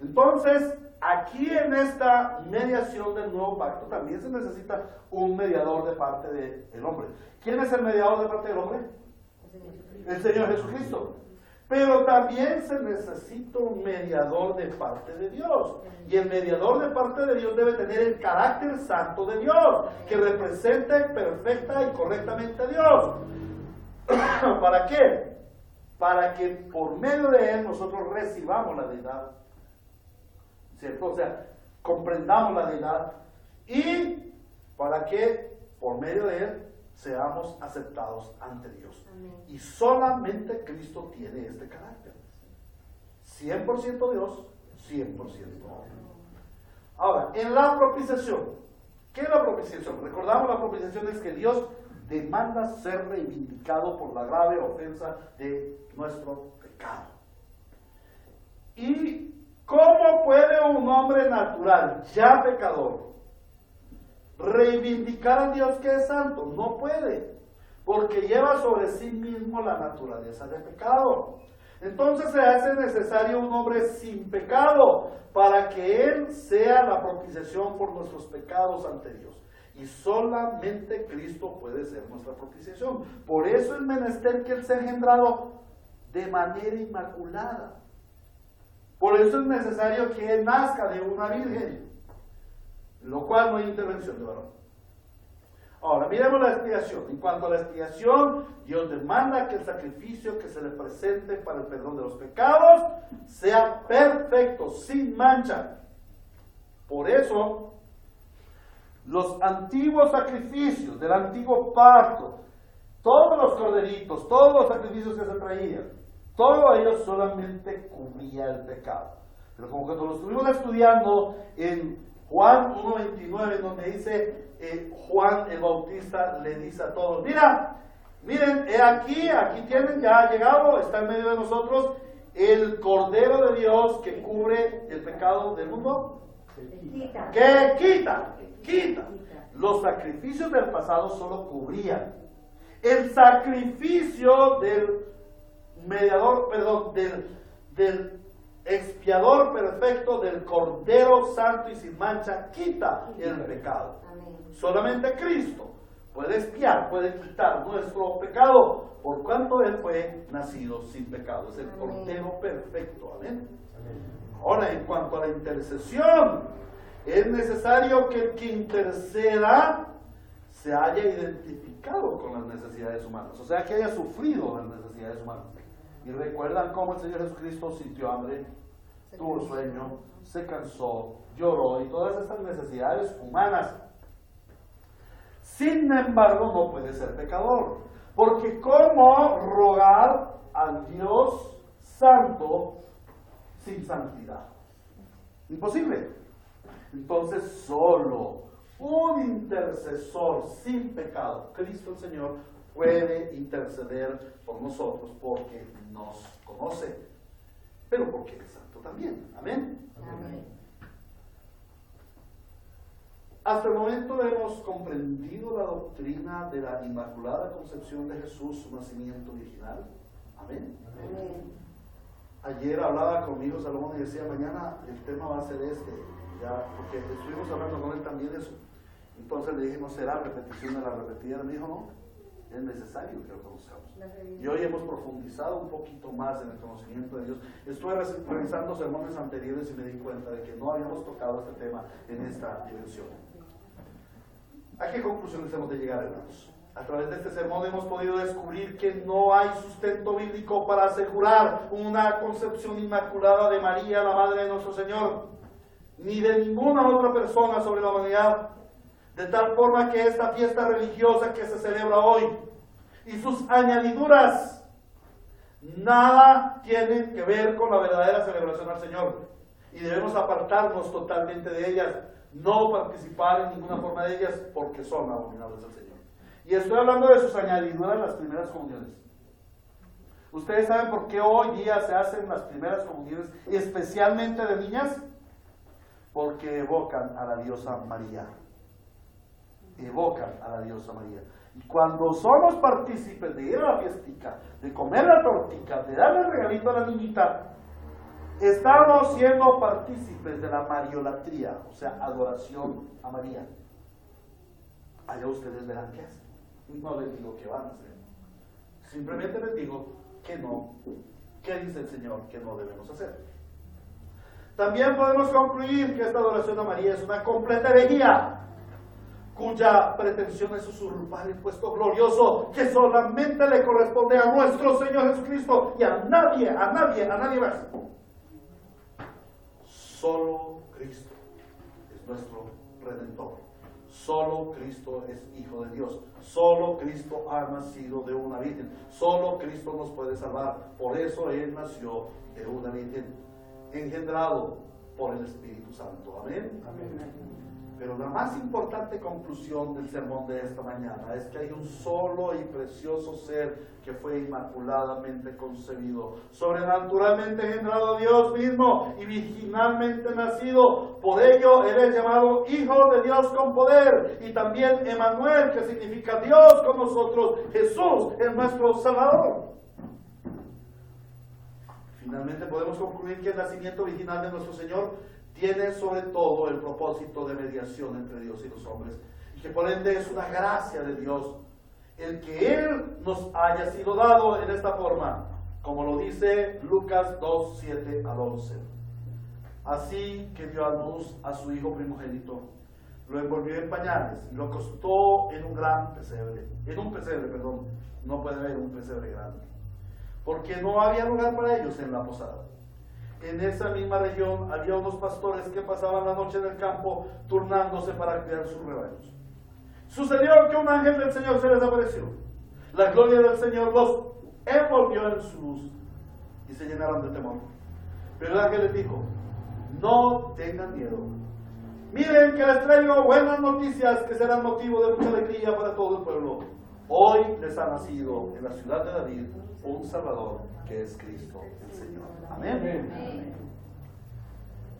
Speaker 1: Entonces, aquí en esta mediación del nuevo pacto también se necesita un mediador de parte del hombre. ¿Quién es el mediador de parte del hombre? El Señor Jesucristo. Pero también se necesita un mediador de parte de Dios. Y el mediador de parte de Dios debe tener el carácter santo de Dios, que represente perfecta y correctamente a Dios. ¿Para qué? Para que por medio de Él nosotros recibamos la deidad. ¿Cierto? O sea, comprendamos la deidad y para que por medio de Él seamos aceptados ante Dios.
Speaker 3: Amén.
Speaker 1: Y solamente Cristo tiene este carácter. 100% Dios, 100% hombre. Ahora, en la propiciación, ¿qué es la propiciación? Recordamos, la propiciación es que Dios demanda ser reivindicado por la grave ofensa de nuestro pecado. ¿Y cómo puede un hombre natural, ya pecador, reivindicar a Dios que es santo? No puede, porque lleva sobre sí mismo la naturaleza de pecado. Entonces se hace necesario un hombre sin pecado para que Él sea la propiciación por nuestros pecados ante Dios. Y solamente Cristo puede ser nuestra propiciación. Por eso es menester que Él sea engendrado de manera inmaculada. Por eso es necesario que Él nazca de una virgen, lo cual no hay intervención de varón. Ahora, miremos la expiación. En cuanto a la expiación, Dios demanda que el sacrificio que se le presente para el perdón de los pecados sea perfecto, sin mancha. Por eso, los antiguos sacrificios del antiguo pacto, todos los corderitos, todos los sacrificios que se traían, todo ello solamente cubría el pecado. Pero como que lo estuvimos estudiando en Juan 1:29, donde dice, Juan el Bautista le dice a todos, mira, Miren, aquí tienen, ya ha llegado, está en medio de nosotros el Cordero de Dios que cubre el pecado del mundo. Que quita. Los sacrificios del pasado solo cubrían. El sacrificio del mediador, del expiador perfecto, del Cordero Santo y sin mancha, quita el pecado. Solamente Cristo puede expiar, puede quitar nuestro pecado, por cuanto Él fue nacido sin pecado. Es el Cordero perfecto. Amén. Ahora, en cuanto a la intercesión, es necesario que el que interceda se haya identificado con las necesidades humanas, o sea, que haya sufrido las necesidades humanas. Y recuerdan cómo el Señor Jesucristo sintió hambre, tuvo sueño, se cansó, lloró y todas estas necesidades humanas. Sin embargo, no puede ser pecador, porque ¿cómo rogar al Dios Santo sin santidad? Imposible. Entonces solo un intercesor sin pecado, Cristo el Señor, puede interceder por nosotros porque nos conoce, pero porque es santo también. Amén. Amén. Hasta el momento hemos comprendido la doctrina de la Inmaculada Concepción de Jesús, su nacimiento virginal. Amén. Amén. Ayer hablaba conmigo Salomón y decía, mañana el tema va a ser ya, porque estuvimos hablando con él también de eso. Entonces le dijimos, ¿será repetición de la repetida? Me dijo, no, es necesario que lo conozcamos. Y hoy hemos profundizado un poquito más en el conocimiento de Dios. Estuve revisando sermones anteriores y me di cuenta de que no habíamos tocado este tema en esta dimensión. ¿A qué conclusiones hemos de llegar, hermanos? A través de este sermón hemos podido descubrir que no hay sustento bíblico para asegurar una concepción inmaculada de María, la Madre de nuestro Señor, ni de ninguna otra persona sobre la humanidad, de tal forma que esta fiesta religiosa que se celebra hoy y sus añadiduras nada tienen que ver con la verdadera celebración al Señor, y debemos apartarnos totalmente de ellas, no participar en ninguna forma de ellas, porque son abominables al Señor. Y estoy hablando de sus añadiduras, las primeras comuniones. ¿Ustedes saben por qué hoy día se hacen las primeras comuniones, especialmente de niñas? Porque evocan a la diosa María. Evocan a la diosa María. Y cuando somos partícipes de ir a la fiestica, de comer la tortica, de darle el regalito a la niñita, estamos siendo partícipes de la mariolatría, o sea, adoración a María. Allá ustedes verán qué hacen. No les digo qué van a hacer. Simplemente les digo que no. ¿Qué dice el Señor que no debemos hacer? También podemos concluir que esta adoración a María es una completa herejía, cuya pretensión es usurpar el puesto glorioso que solamente le corresponde a nuestro Señor Jesucristo y a nadie más. Solo Cristo es nuestro Redentor. Solo Cristo es Hijo de Dios. Solo Cristo ha nacido de una virgen. Solo Cristo nos puede salvar. Por eso Él nació de una virgen, engendrado por el Espíritu Santo. Amén. Amén. Pero la más importante conclusión del sermón de esta mañana es que hay un solo y precioso ser que fue inmaculadamente concebido, sobrenaturalmente engendrado a Dios mismo y virginalmente nacido. Por ello Él es llamado Hijo de Dios con poder, y también Emmanuel, que significa Dios con nosotros. Jesús es nuestro Salvador. Finalmente podemos concluir que el nacimiento virginal de nuestro Señor tiene sobre todo el propósito de mediación entre Dios y los hombres, y que por ende es una gracia de Dios el que Él nos haya sido dado en esta forma, como lo dice Lucas 2, 7 al 11. Así que dio a luz a su hijo primogénito, lo envolvió en pañales y lo acostó en un pesebre, no puede haber un pesebre grande, porque no había lugar para ellos en la posada. En esa misma región había unos pastores que pasaban la noche en el campo turnándose para cuidar sus rebaños. Sucedió que un ángel del Señor se les apareció. La gloria del Señor los envolvió en su luz y se llenaron de temor. Pero el ángel les dijo: no tengan miedo. Miren que les traigo buenas noticias que serán motivo de mucha alegría para todo el pueblo. Hoy les ha nacido en la ciudad de David un Salvador, que es Cristo el Señor. Amén. Amén.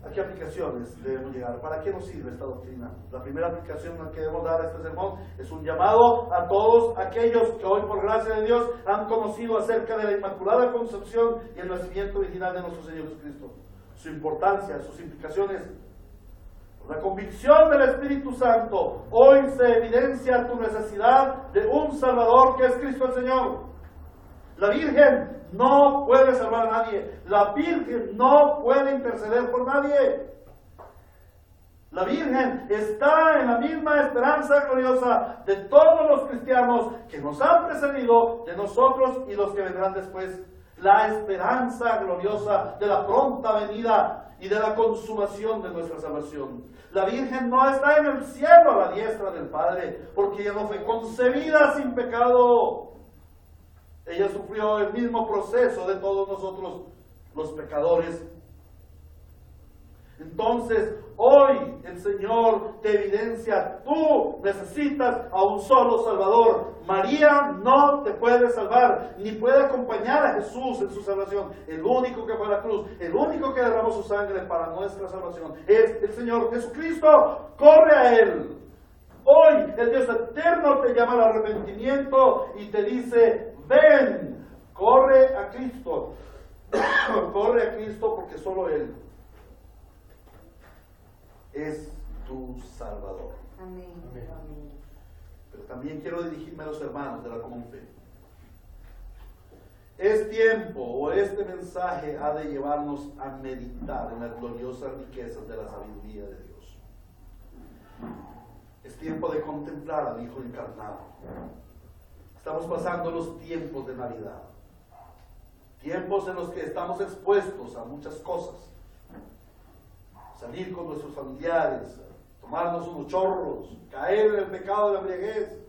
Speaker 1: ¿A qué aplicaciones debemos llegar? ¿Para qué nos sirve esta doctrina? La primera aplicación que debemos dar a este sermón es un llamado a todos aquellos que hoy, por gracia de Dios, han conocido acerca de la Inmaculada Concepción y el nacimiento original de nuestro Señor Jesucristo. Su importancia, sus implicaciones. La convicción del Espíritu Santo, hoy se evidencia tu necesidad de un Salvador, que es Cristo el Señor. La Virgen no puede salvar a nadie. La Virgen no puede interceder por nadie. La Virgen está en la misma esperanza gloriosa de todos los cristianos que nos han precedido, de nosotros y los que vendrán después. La esperanza gloriosa de la pronta venida y de la consumación de nuestra salvación. La Virgen no está en el cielo a la diestra del Padre, porque ella no fue concebida sin pecado. Ella sufrió el mismo proceso de todos nosotros, los pecadores. Entonces, hoy el Señor te evidencia, tú necesitas a un solo Salvador. María no te puede salvar, ni puede acompañar a Jesús en su salvación. El único que fue a la cruz, el único que derramó su sangre para nuestra salvación, es el Señor Jesucristo. Corre a Él. Hoy el Dios eterno te llama al arrepentimiento y te dice: ven, corre a Cristo. Corre a Cristo, porque solo Él es tu Salvador.
Speaker 3: Amén.
Speaker 1: Pero también quiero dirigirme a los hermanos de la común fe. Es tiempo, o este mensaje ha de llevarnos a meditar en las gloriosas riquezas de la sabiduría de Dios. Es tiempo de contemplar al Hijo encarnado. Estamos pasando los tiempos de Navidad, tiempos en los que estamos expuestos a muchas cosas. Salir con nuestros familiares, tomarnos unos chorros, caer en el pecado de la embriaguez,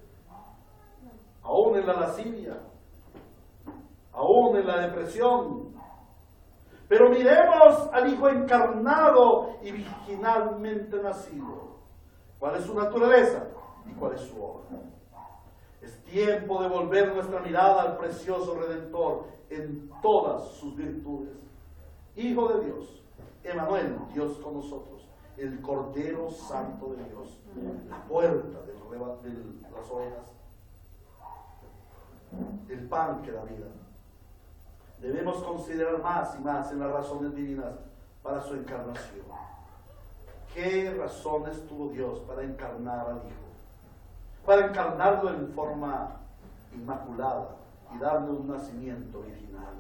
Speaker 1: aún en la lascivia, aún en la depresión. Pero miremos al Hijo encarnado y virginalmente nacido. ¿Cuál es su naturaleza y cuál es su obra? Es tiempo de volver nuestra mirada al precioso Redentor en todas sus virtudes. Hijo de Dios, Emmanuel, Dios con nosotros, el Cordero Santo de Dios, la puerta de las ovejas, el pan que da vida. Debemos considerar más y más en las razones divinas para su encarnación. ¿Qué razones tuvo Dios para encarnar al Hijo? Para encarnarlo en forma inmaculada y darle un nacimiento virginal.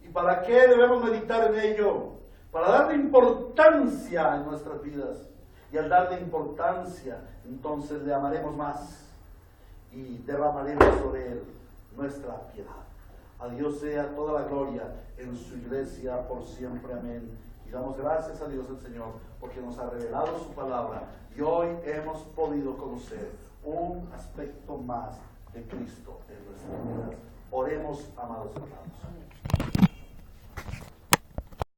Speaker 1: ¿Y para qué debemos meditar en ello? Para darle importancia en nuestras vidas. Y al darle importancia, entonces le amaremos más y derramaremos sobre él nuestra piedad. A Dios sea toda la gloria en su iglesia por siempre. Amén. Y damos gracias a Dios el Señor porque nos ha revelado su palabra y hoy hemos podido conocer un aspecto más de Cristo en nuestras vidas. Oremos, amados hermanos.